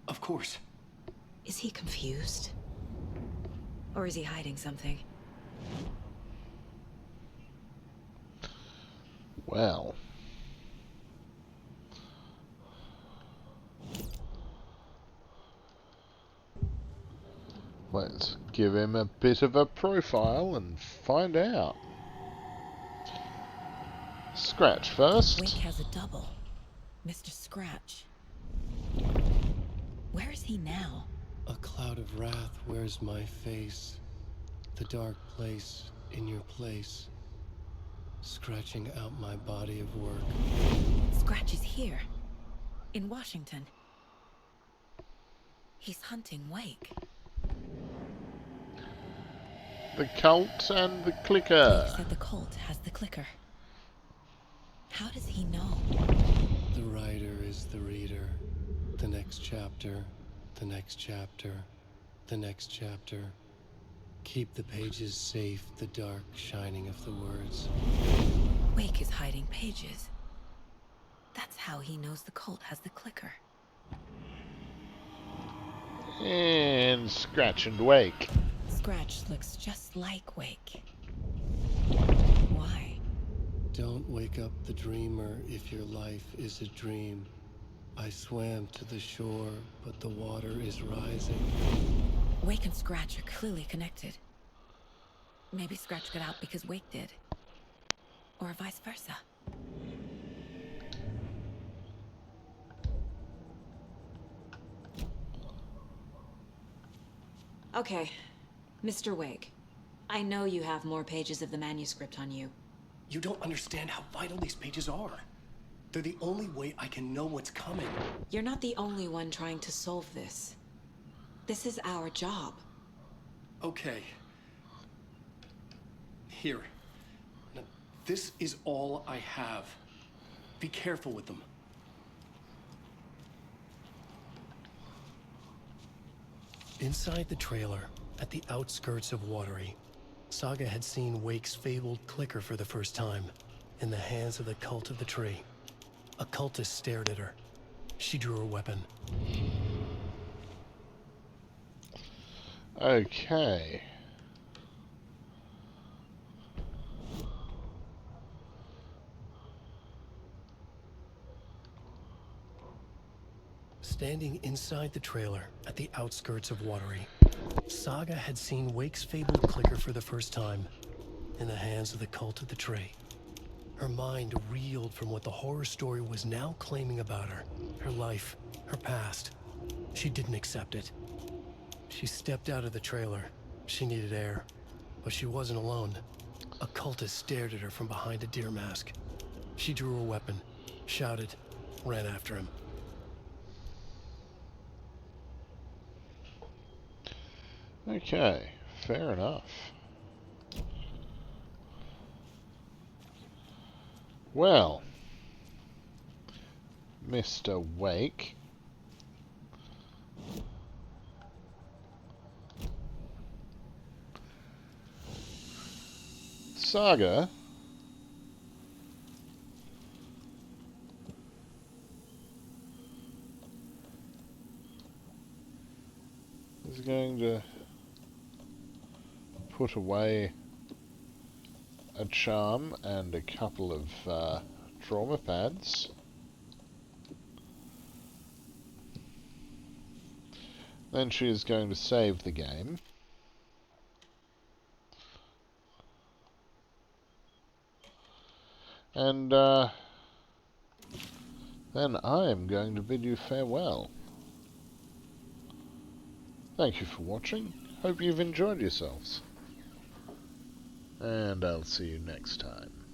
of course. Is he confused? Or is he hiding something? Well. Let's give him a bit of a profile and find out. Scratch first. Wake has a double. Mr. Scratch. Where is he now? A cloud of wrath wears my face. The dark place in your place. Scratching out my body of work. Scratch is here. In Washington. He's hunting Wake. The cult and the clicker. He said the cult has the clicker. How does he know? The writer is the reader. The next chapter, the next chapter, the next chapter. Keep the pages safe, the dark shining of the words. Wake is hiding pages. That's how he knows the cult has the clicker. And Scratch and Wake. Scratch looks just like Wake. Why? Don't wake up the dreamer if your life is a dream. I swam to the shore, but the water is rising. Wake and Scratch are clearly connected. Maybe Scratch got out because Wake did. Or vice versa. Okay, Mr. Wake. I know you have more pages of the manuscript on you. You don't understand how vital these pages are. They're the only way I can know what's coming. You're not the only one trying to solve this. This is our job. Okay. Here. Now, this is all I have. Be careful with them. Inside the trailer, At the outskirts of Watery, Saga had seen Wake's fabled clicker for the first time, in the hands of the Cult of the Tree. A cultist stared at her. She drew her weapon. Okay. Standing inside the trailer at the outskirts of Watery, Saga had seen Wake's fabled clicker for the first time, in the hands of the Cult of the Tree. Her mind reeled from what the horror story was now claiming about her, her life, her past. She didn't accept it. She stepped out of the trailer. She needed air, but she wasn't alone. A cultist stared at her from behind a deer mask. She drew her weapon, shouted, ran after him. Okay, fair enough. Well, Mr. Wake. Saga. Is going to put away a charm and a couple of trauma pads. Then she is going to save the game. And then I am going to bid you farewell. Thank you for watching. Hope you've enjoyed yourselves. And I'll see you next time.